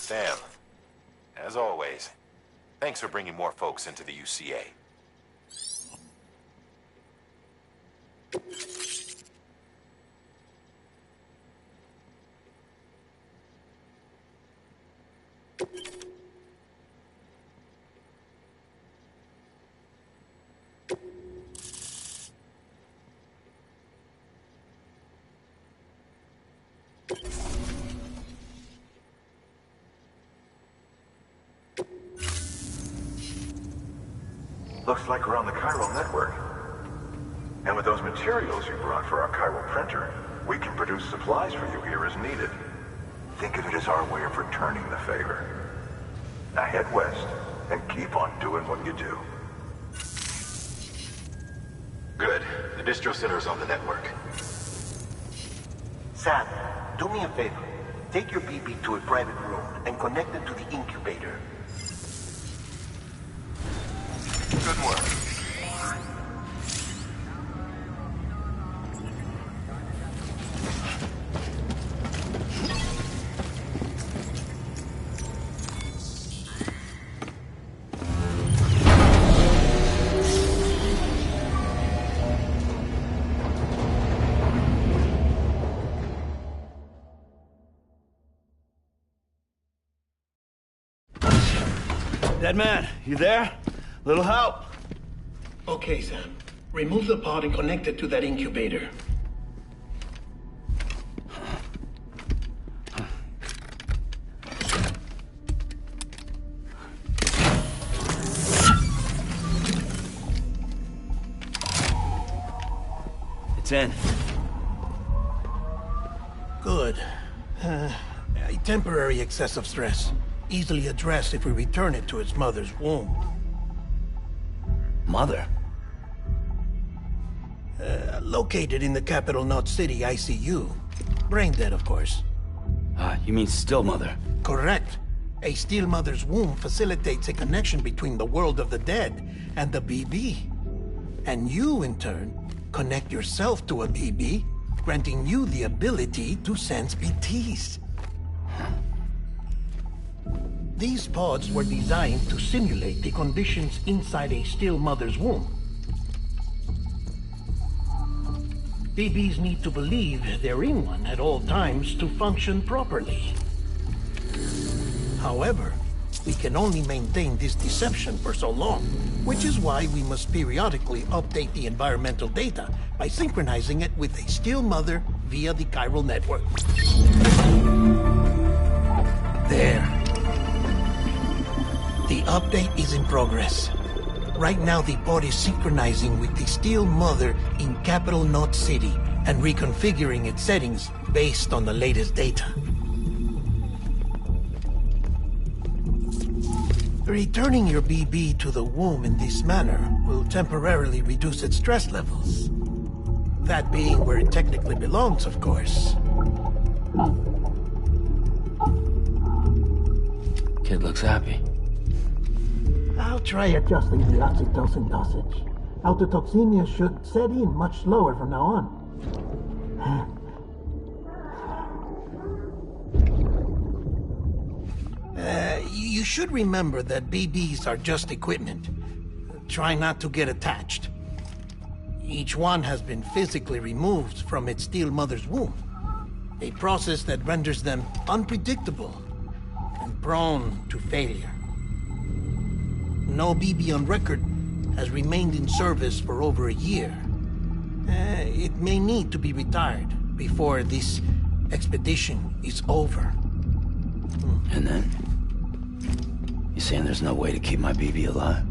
Sam, as always, thanks for bringing more folks into the UCA. Looks like we're on the chiral network. And with those materials you brought for our chiral printer, we can produce supplies for you here as needed. Think of it as our way of returning the favor. Now head west and keep on doing what you do. Good. The distro center's on the network. Sam, do me a favor. Take your BB to a private room and connect it to the incubator. Good work. Dead man, you there? Little help? Okay, Sam. Remove the pod and connect it to that incubator. It's in. Good. A temporary excessive stress. Easily addressed if we return it to its mother's womb. Mother? Located in the capital Knot City ICU. Brain dead, of course. You mean still mother? Correct. A still mother's womb facilitates a connection between the world of the dead and the BB. And you, in turn, connect yourself to a BB, granting you the ability to sense BTs. These pods were designed to simulate the conditions inside a still mother's womb. BBs need to believe they're in one at all times to function properly. However, we can only maintain this deception for so long, which is why we must periodically update the environmental data by synchronizing it with a still mother via the chiral network. There. The update is in progress. Right now, the pod is synchronizing with the still mother in capital Knot City and reconfiguring its settings based on the latest data. Returning your BB to the womb in this manner will temporarily reduce its stress levels. That being where it technically belongs, of course. Kid looks happy. I'll try adjusting the oxytocin dosage. Autotoxemia should set in much slower from now on. You should remember that BBs are just equipment. Try not to get attached. Each one has been physically removed from its still mother's womb. A process that renders them unpredictable and prone to failure. No BB on record has remained in service for over a year. It may need to be retired before this expedition is over. And then? You saying there's no way to keep my BB alive?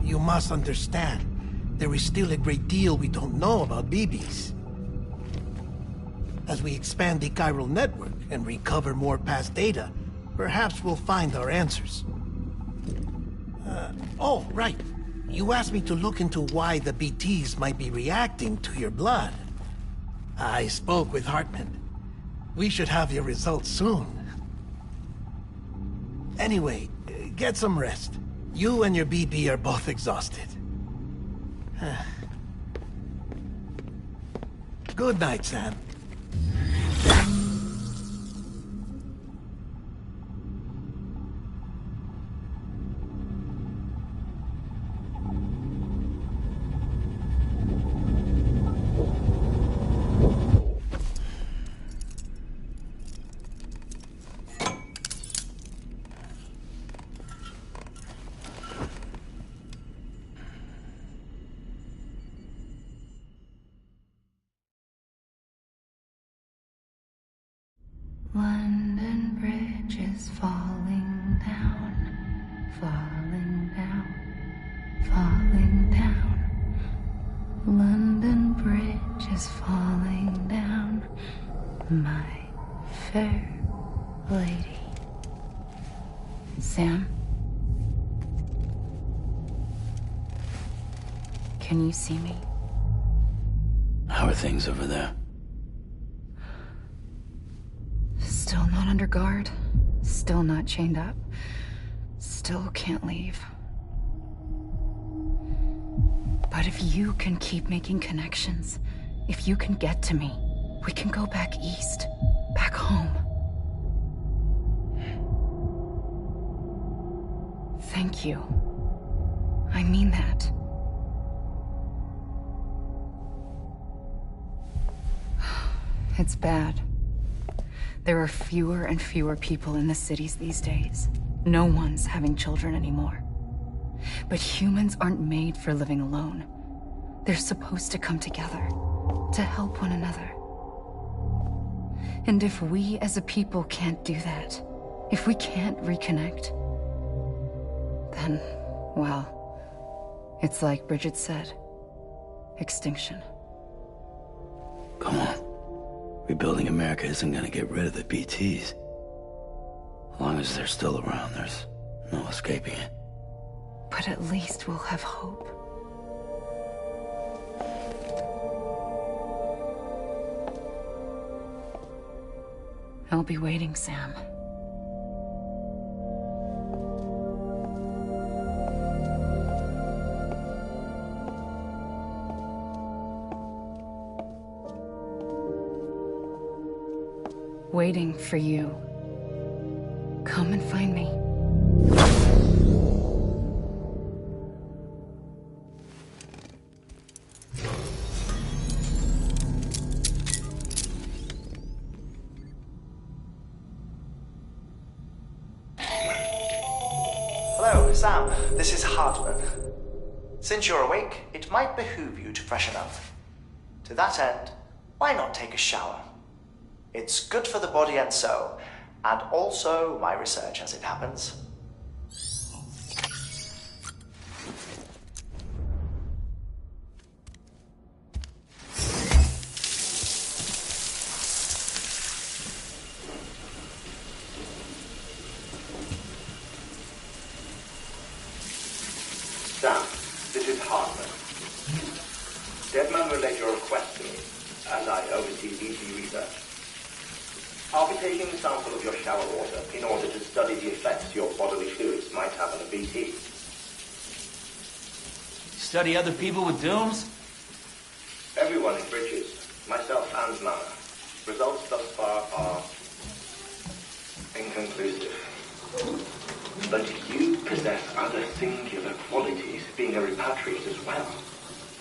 You must understand, there is still a great deal we don't know about BBs. As we expand the chiral network and recover more past data, perhaps we'll find our answers. Oh, right. You asked me to look into why the BTs might be reacting to your blood. I spoke with Hartman. We should have your results soon. Anyway, get some rest. You and your BB are both exhausted. Good night, Sam. London Bridge is falling down, falling down, falling down. London Bridge is falling down, my fair lady. Sam? Can you see me? How are things over there? Still not under guard. Still not chained up. Still can't leave. But if you can keep making connections, if you can get to me, we can go back east, back home. Thank you. I mean that. It's bad. There are fewer and fewer people in the cities these days. No one's having children anymore. But humans aren't made for living alone. They're supposed to come together, to help one another. And if we as a people can't do that, if we can't reconnect, then, well, it's like Bridget said, extinction. Come on. Rebuilding America isn't gonna get rid of the BTs. As long as they're still around, there's no escaping it. But at least we'll have hope. I'll be waiting, Sam. Waiting for you. Come and find me. Hello, Sam. This is Hartman. Since you're awake, it might behoove you to freshen up. To that end, why not take a shower? It's good for the body and soul, and also my research as it happens. Sam, this is Hartman. Deadman relayed your request to me, as I oversee BT research. I'll be taking a sample of your shower water in order to study the effects your bodily fluids might have on a BT. Study other people with dooms? Everyone in Bridges, myself and Mana. Results thus far are inconclusive. But you possess other singular qualities, being a repatriate as well.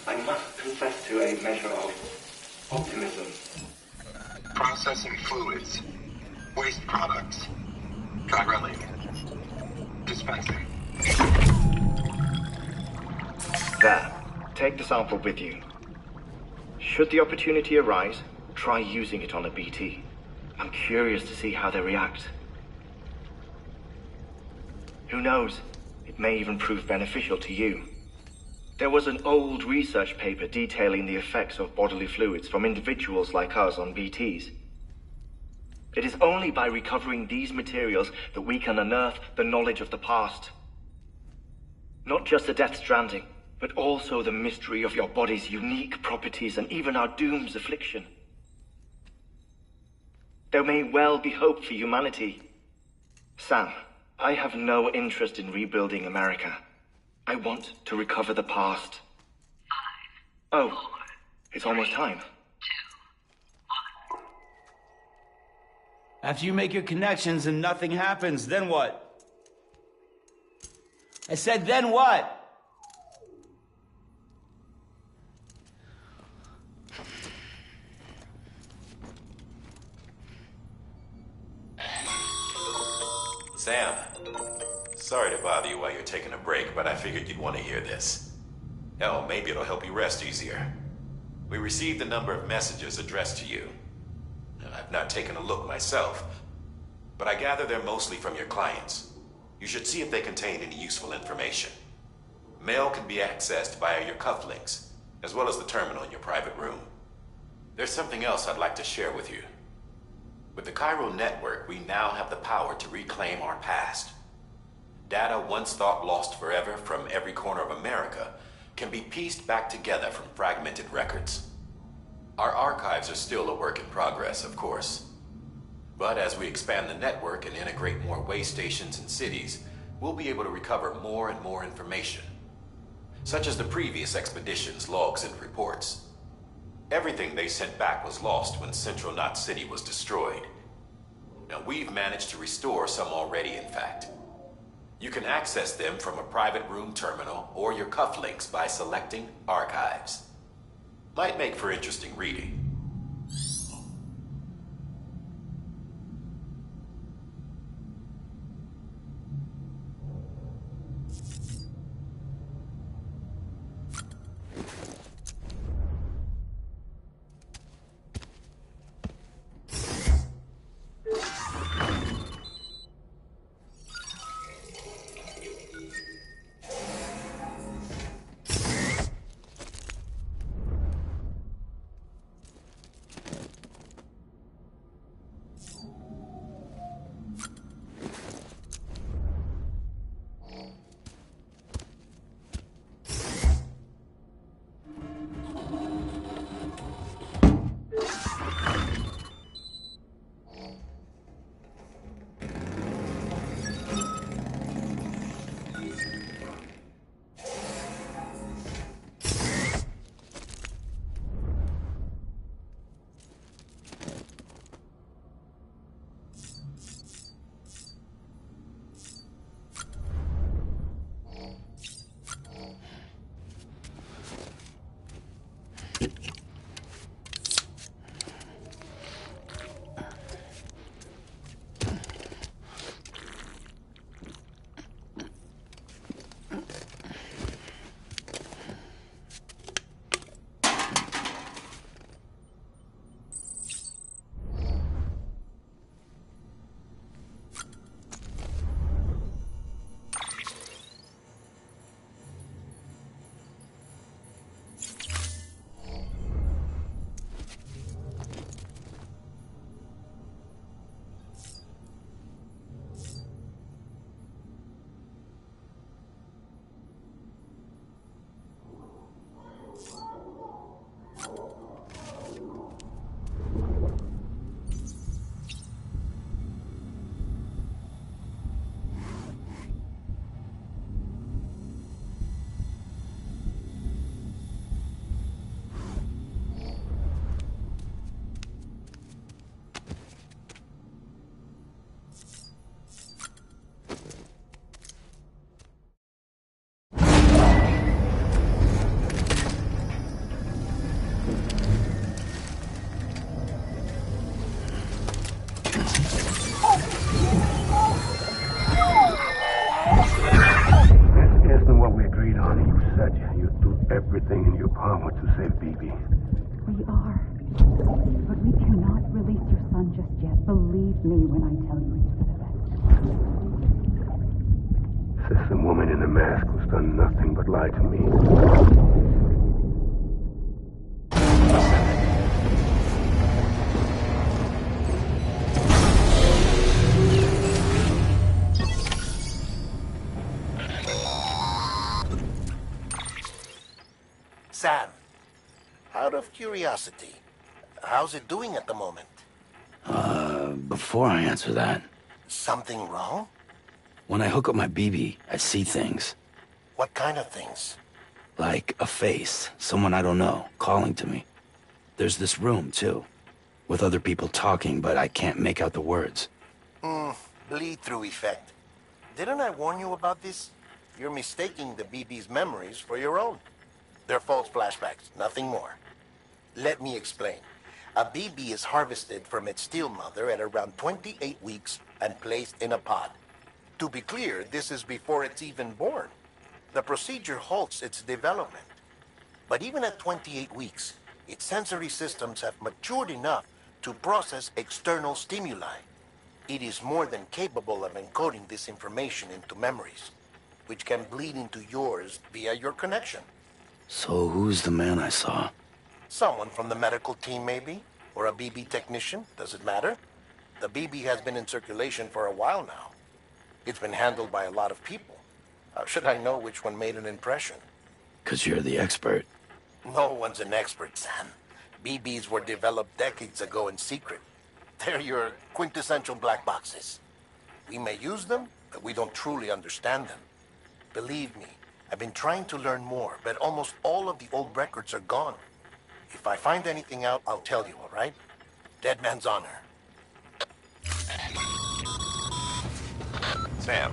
I must confess to a measure of optimism. Processing fluids. Waste products. Drilling. Dispensing. There. Take the sample with you. Should the opportunity arise, try using it on a BT. I'm curious to see how they react. Who knows? It may even prove beneficial to you. There was an old research paper detailing the effects of bodily fluids from individuals like us on BTs. It is only by recovering these materials that we can unearth the knowledge of the past. Not just the Death Stranding, but also the mystery of your body's unique properties and even our doom's affliction. There may well be hope for humanity. Sam, I have no interest in rebuilding America. I want to recover the past. 5, 4, it's almost time. 2, 1. After you make your connections and nothing happens, then what? I said, then what? Sam, sorry to bother you while you're taking a break, but I figured you'd want to hear this. Hell, maybe it'll help you rest easier. We received a number of messages addressed to you. I've not taken a look myself, but I gather they're mostly from your clients. You should see if they contain any useful information. Mail can be accessed via your cufflinks, as well as the terminal in your private room. There's something else I'd like to share with you. With the Chiral Network, we now have the power to reclaim our past. Data once thought lost forever from every corner of America can be pieced back together from fragmented records. Our archives are still a work in progress, of course. But as we expand the network and integrate more way stations and cities, we'll be able to recover more and more information, such as the previous expedition's logs and reports. Everything they sent back was lost when Central Knot City was destroyed. Now, we've managed to restore some already, in fact. You can access them from a private room terminal or your cufflinks by selecting Archives. Might make for interesting reading. everything in your power to save BB. We are. But we cannot release your son just yet. Believe me when I tell you it's for the best. Says some woman in a mask who's done nothing but lie to me. Sam, out of curiosity, how's it doing at the moment? Before I answer that... Something wrong? When I hook up my BB, I see things. What kind of things? Like a face, someone I don't know, calling to me. There's this room, too, with other people talking, but I can't make out the words. Bleed-through effect. Didn't I warn you about this? You're mistaking the BB's memories for your own. They're false flashbacks, nothing more. Let me explain. A BB is harvested from its steel mother at around 28 weeks and placed in a pod. To be clear, this is before it's even born. The procedure halts its development. But even at 28 weeks, its sensory systems have matured enough to process external stimuli. It is more than capable of encoding this information into memories, which can bleed into yours via your connection. So who's the man I saw? Someone from the medical team, maybe? Or a BB technician? Does it matter? The BB has been in circulation for a while now. It's been handled by a lot of people. How should I know which one made an impression? 'Cause you're the expert. No one's an expert, Sam. BBs were developed decades ago in secret. They're your quintessential black boxes. We may use them, but we don't truly understand them. Believe me, I've been trying to learn more, but almost all of the old records are gone. If I find anything out, I'll tell you, all right? Dead man's honor. Sam,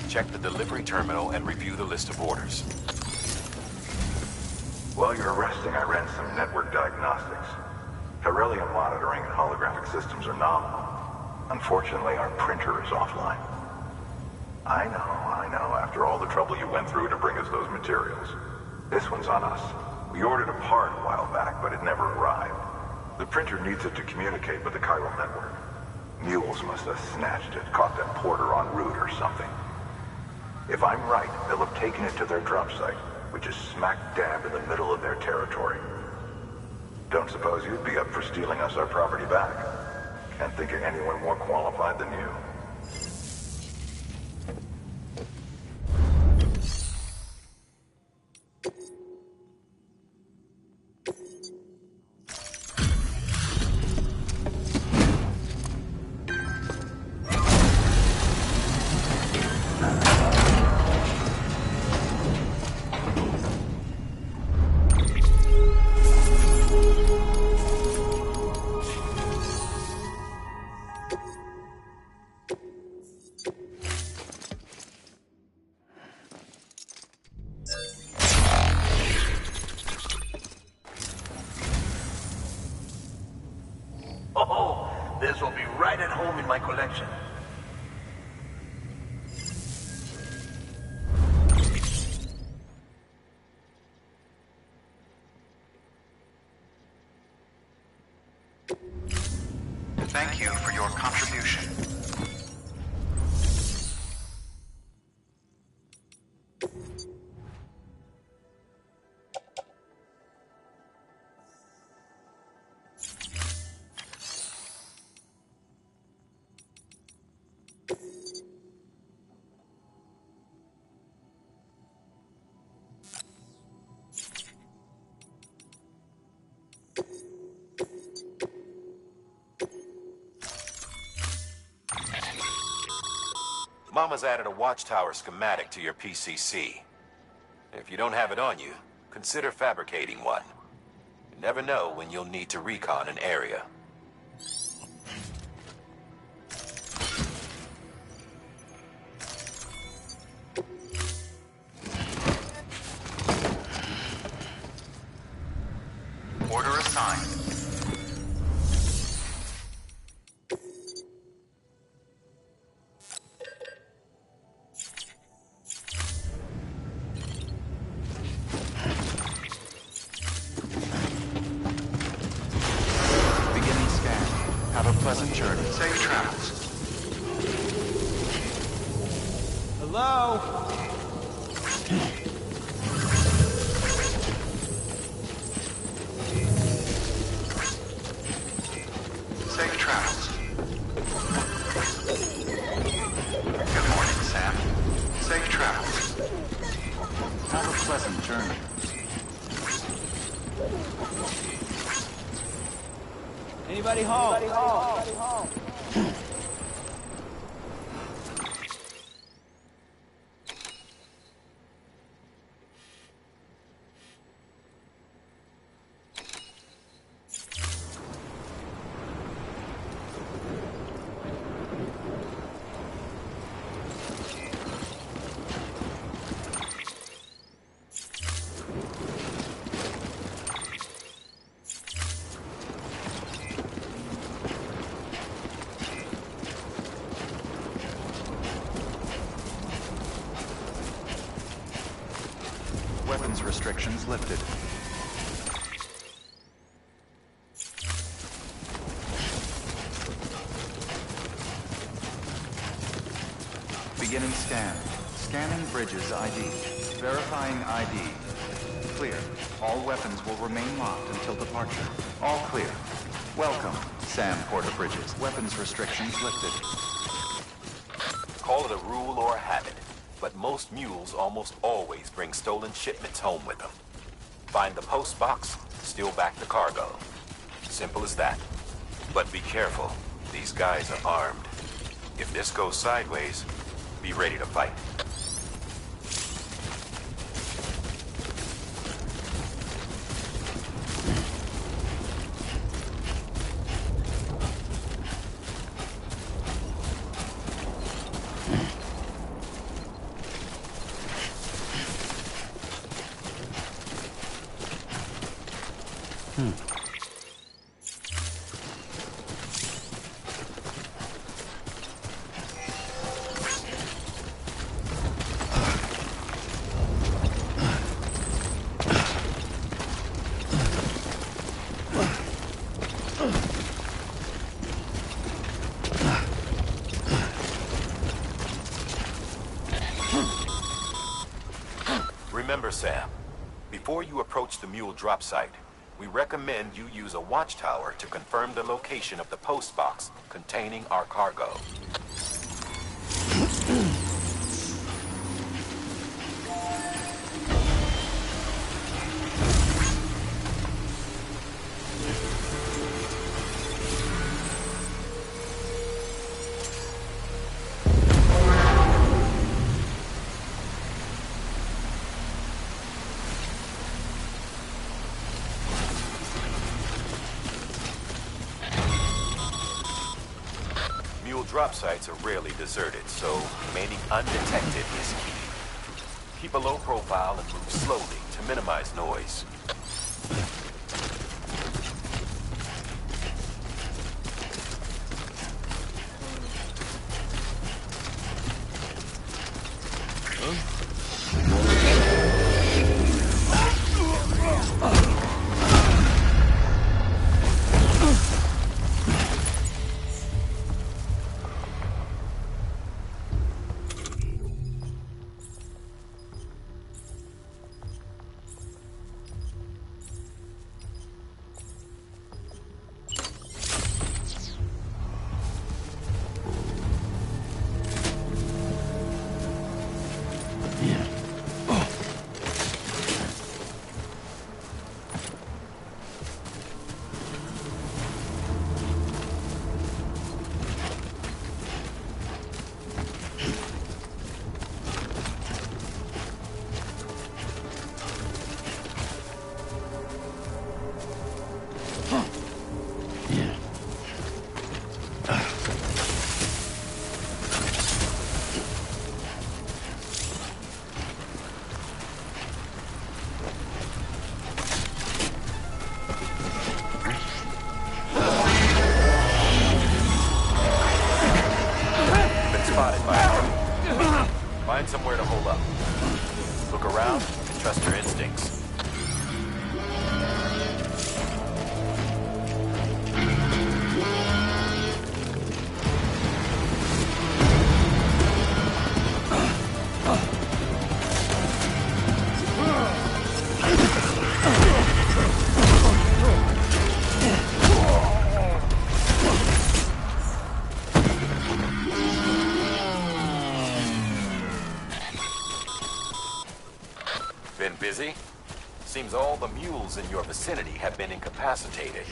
check the delivery terminal and review the list of orders. While you're resting, I ran some network diagnostics. Beryllium monitoring and holographic systems are nominal. Unfortunately, our printer is offline. I know, after all the trouble you went through to bring us those materials. This one's on us. We ordered a part a while back, but it never arrived. The printer needs it to communicate with the chiral network. Mules must have snatched it, caught that porter en route or something. If I'm right, they'll have taken it to their drop site, which is smack dab in the middle of their territory. Don't suppose you'd be up for stealing us our property back? Can't think of anyone more qualified than you. This will be right at home in my collection. Thank you for your contribution. Mama's added a watchtower schematic to your PCC. If you don't have it on you, consider fabricating one. You never know when you'll need to recon an area. Order assigned. Pleasant journey. Safe travels. Hello? Safe travels. Good morning, Sam. Safe travels. Have a pleasant journey. Anybody home? Anybody home? Weapons restrictions lifted. Beginning scan. Scanning Bridges ID. Verifying ID. Clear. All weapons will remain locked until departure. All clear. Welcome, Sam Porter Bridges. Weapons restrictions lifted. Call it a rule or a habit, but most mules almost always bring stolen shipments home with them. Find the post box, steal back the cargo. Simple as that. But be careful. These guys are armed. If this goes sideways, be ready to fight. Remember, Sam, before you approach the mule drop site, we recommend you use a watchtower to confirm the location of the post box containing our cargo. Drop sites are rarely deserted, so remaining undetected is key. Keep a low profile and move slowly to minimize noise. Find somewhere to hold up. Look around and trust your instincts. Been busy? Seems all the mules in your vicinity have been incapacitated.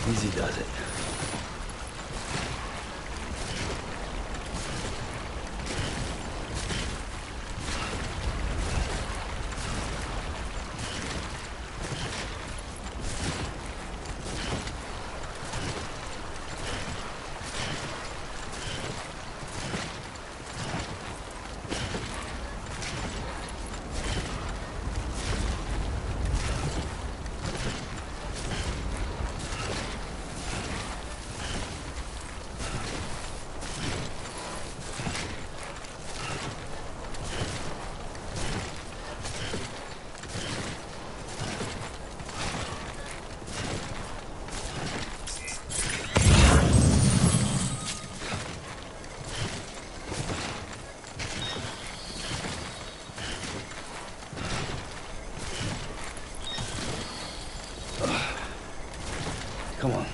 Easy does it. Come on.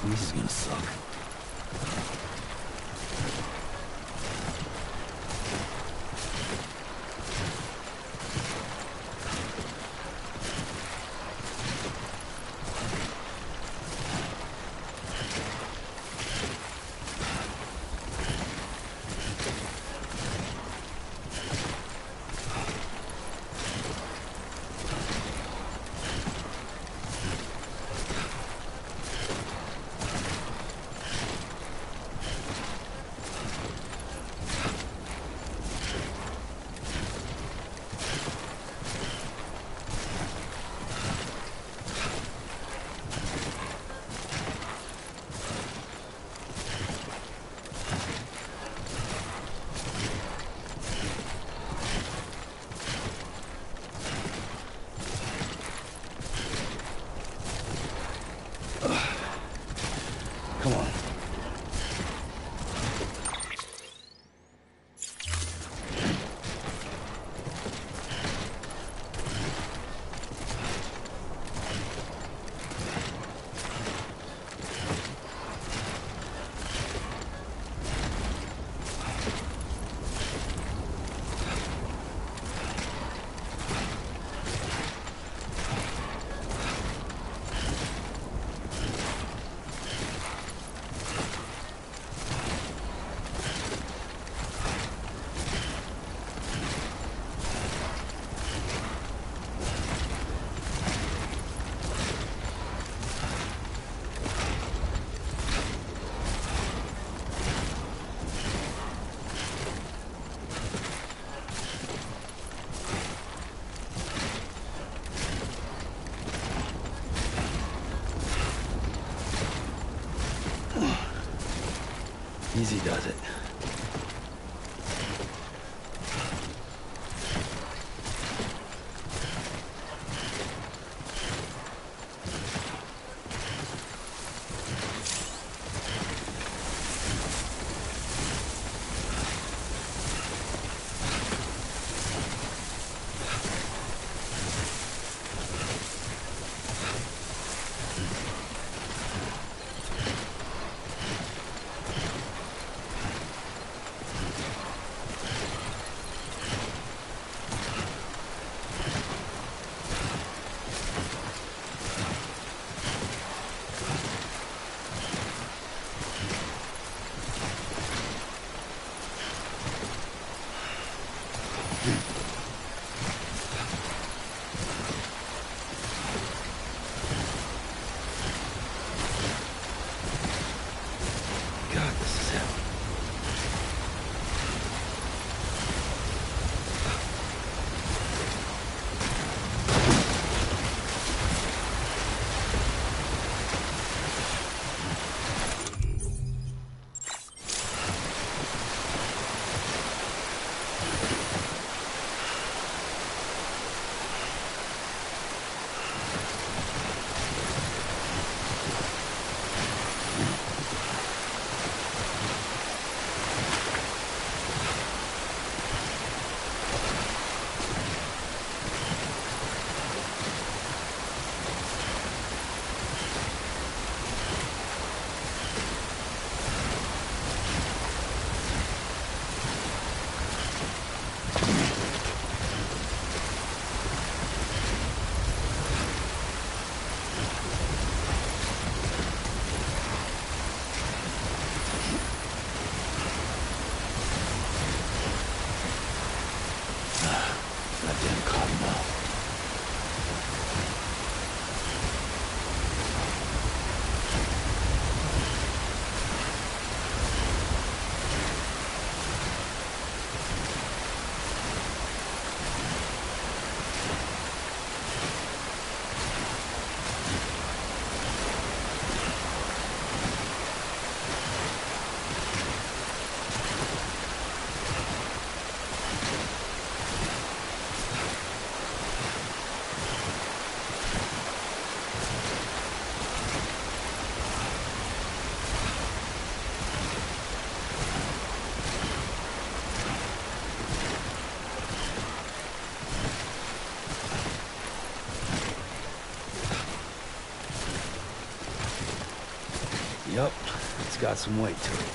This is gonna suck. Come on. Easy does it. Yup, it's got some weight to it.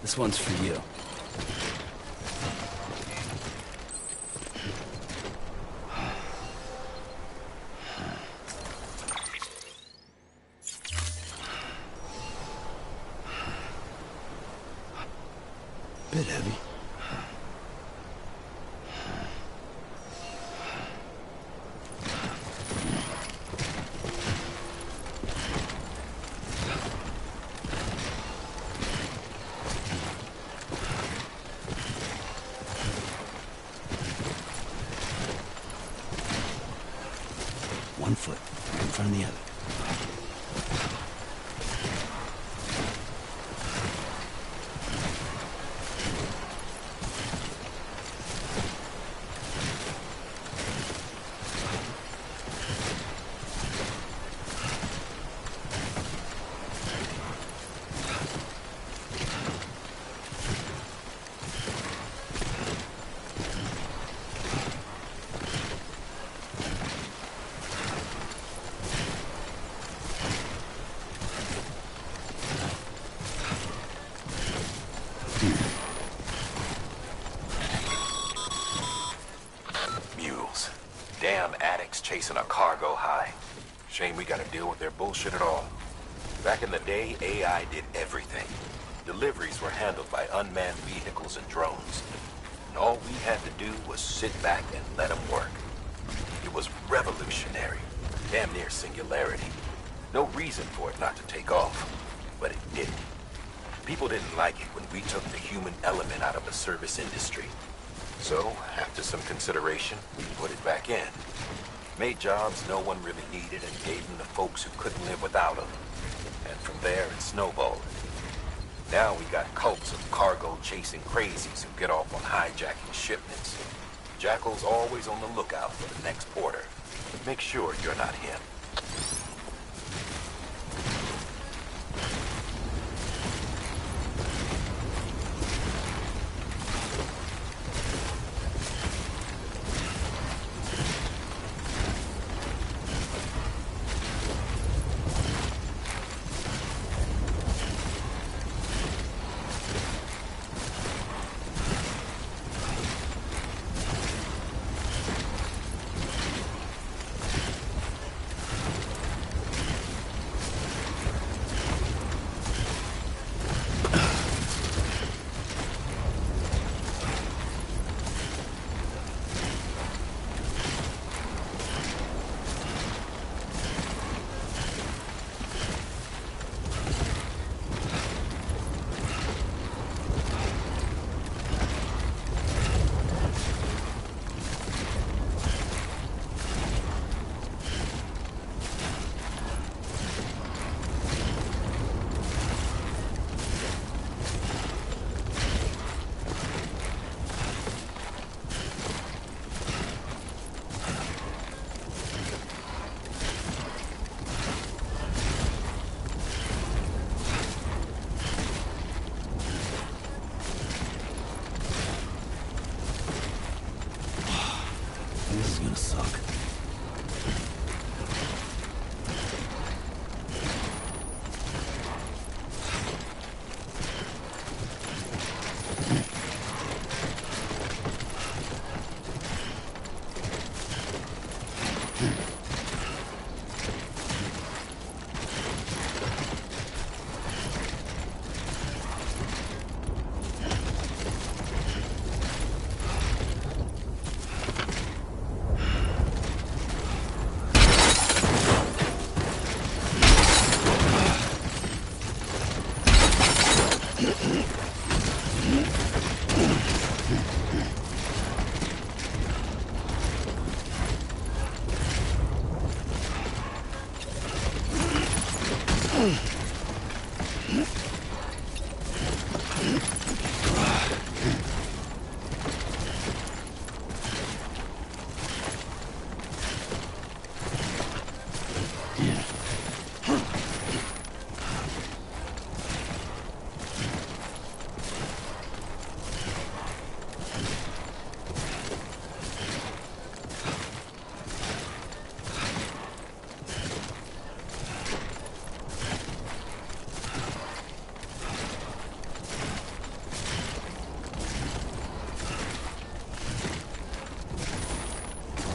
This one's for you. Bit heavy. One foot in front of the other. Mules. Damn addicts chasing a cargo high. Shame we gotta deal with their bullshit at all. Back in the day, AI did everything. Deliveries were handled by unmanned vehicles and drones. And all we had to do was sit back and let them work. It was revolutionary. Damn near singularity. No reason for it not to take off. But it didn't. People didn't like it when we took the human element out of the service industry. So, after some consideration, we put it back in. Made jobs no one really needed and gave them to folks who couldn't live without them. And from there, it snowballed. Now we got cults of cargo-chasing crazies who get off on hijacking shipments. Jackal's always on the lookout for the next porter. Make sure you're not him. This is gonna suck.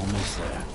Almost there.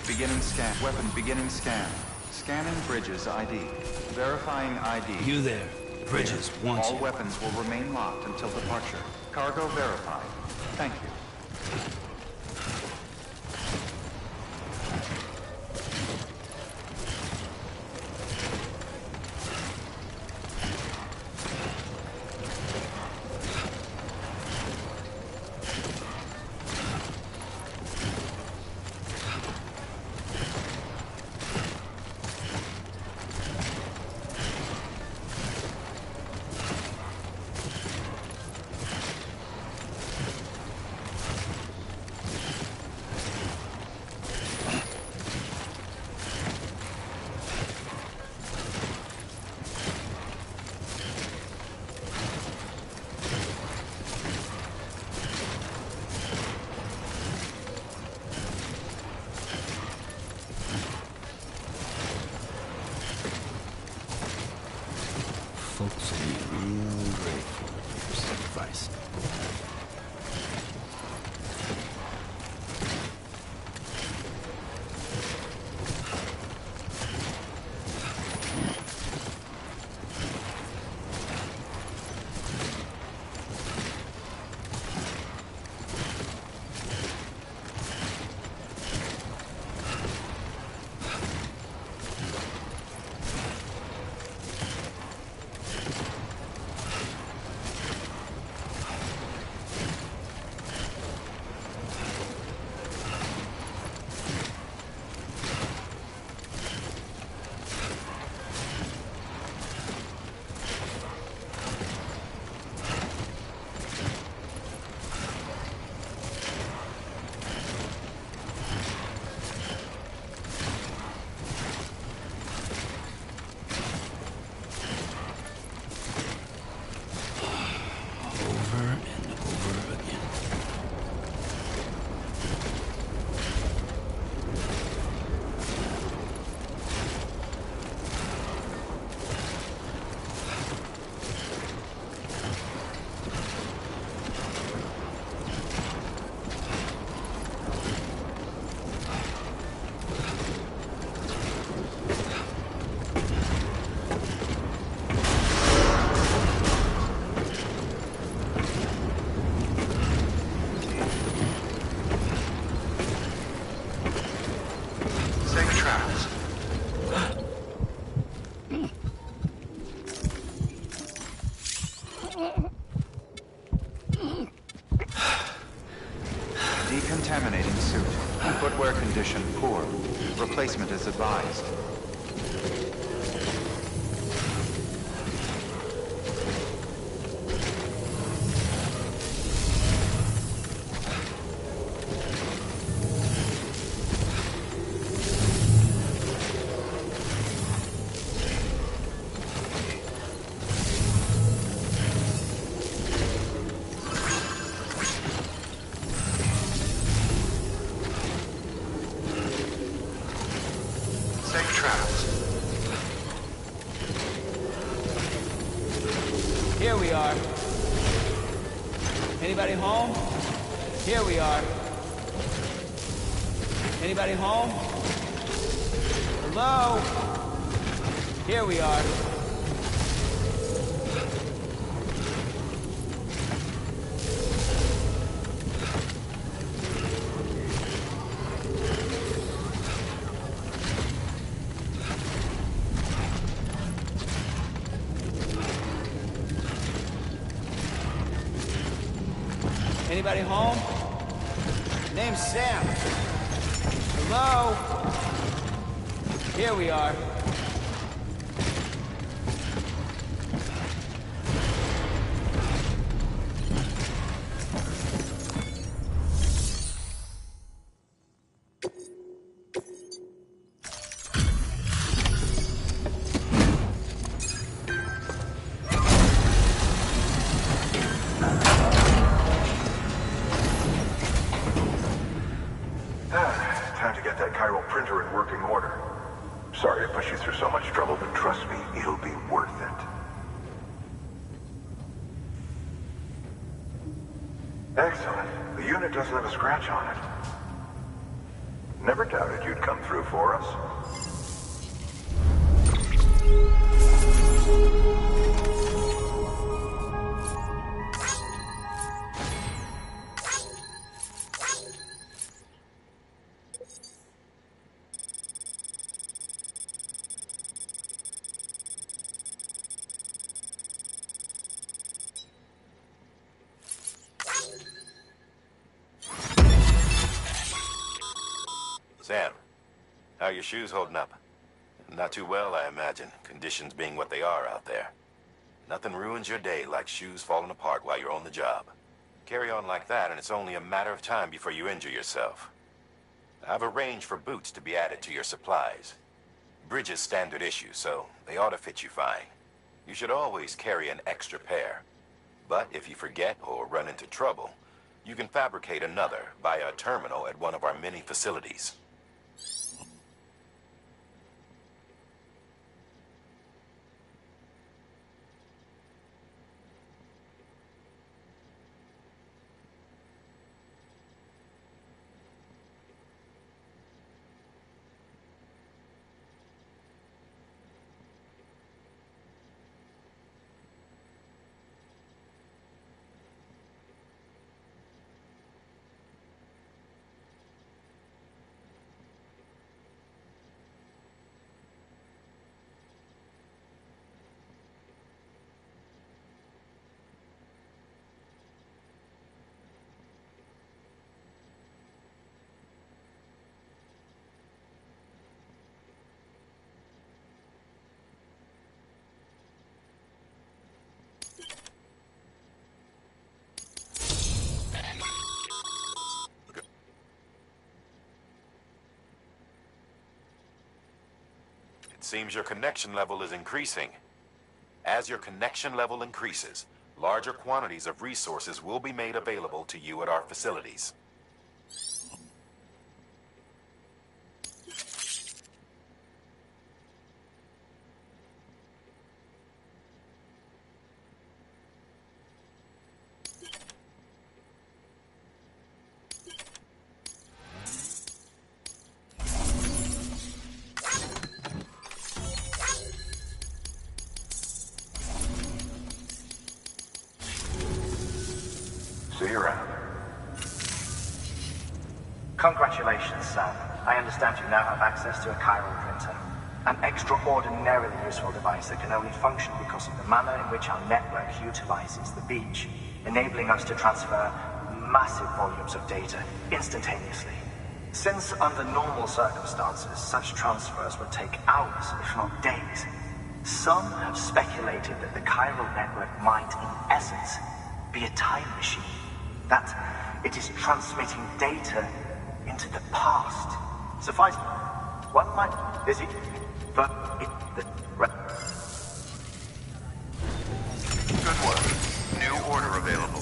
Beginning scan. Weapon beginning scan. Scanning Bridges ID. Verifying ID. You there. Bridges wants All you. weapons will remain locked until departure. Cargo verified. Thank you. Folks will be real grateful for your sacrifice. placement as advised. Safe travels. Here we are. Anybody home? Here we are. Anybody home? Hello? Here we are. Anybody home? Name's Sam. Hello? Here we are. Time to get that chiral printer in working order. Sorry to push you through so much trouble, but trust me, it'll be worth it. Excellent. The unit doesn't have a scratch on it. Never doubted you'd come through for us. Sam, how are your shoes holding up? Not too well, I imagine, conditions being what they are out there. Nothing ruins your day like shoes falling apart while you're on the job. Carry on like that, and it's only a matter of time before you injure yourself. I've arranged for boots to be added to your supplies. Bridges standard issue, so they ought to fit you fine. You should always carry an extra pair. But if you forget or run into trouble, you can fabricate another via a terminal at one of our many facilities. It seems your connection level is increasing. As your connection level increases, larger quantities of resources will be made available to you at our facilities. See you around. Congratulations, Sam. I understand you now have access to a chiral printer. An extraordinarily useful device that can only function because of the manner in which our network utilizes the beach, enabling us to transfer massive volumes of data instantaneously. Since under normal circumstances, such transfers would take hours, if not days, some have speculated that the chiral network might, in essence, be a time machine. That it is transmitting data into the past. Suffice, one might, is it, but it, Good work. New order available.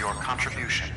your contribution.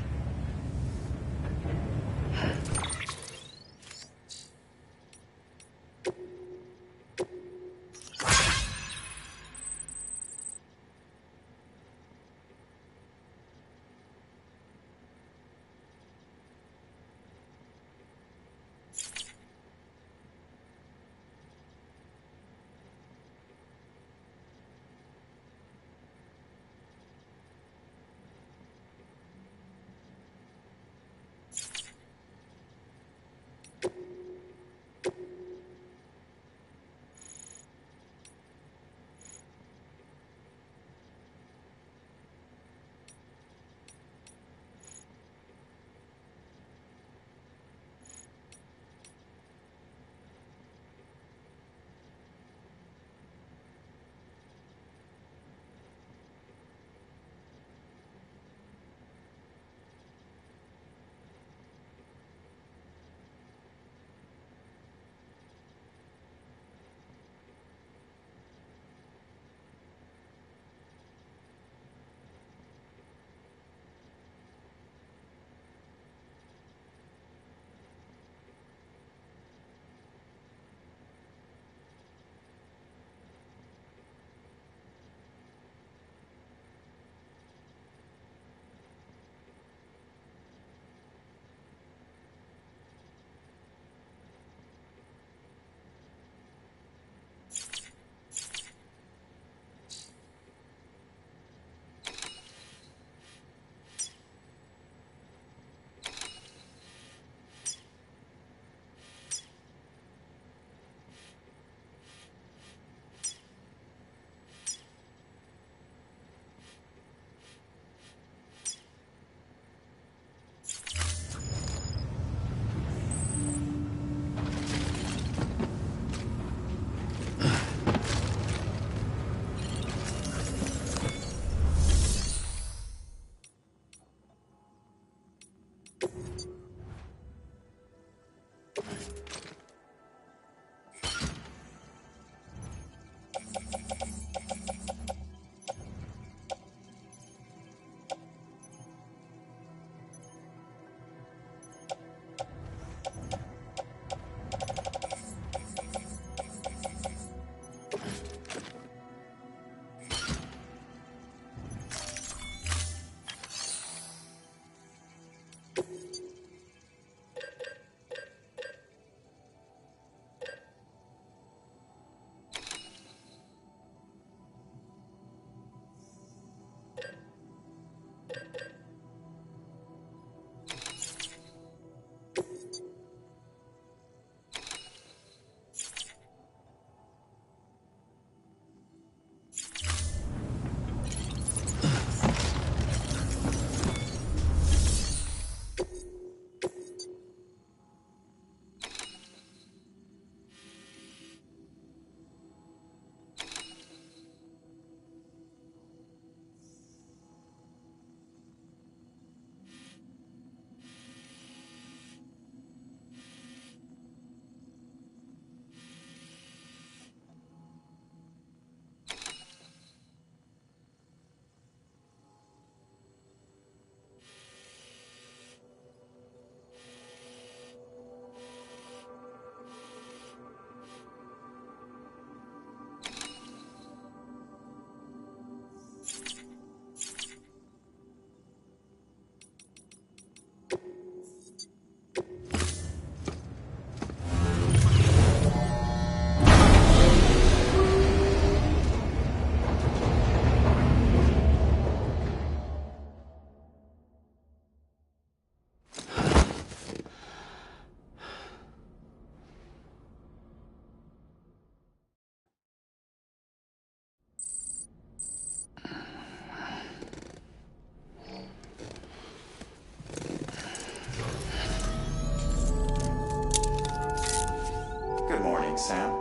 Good morning, Sam.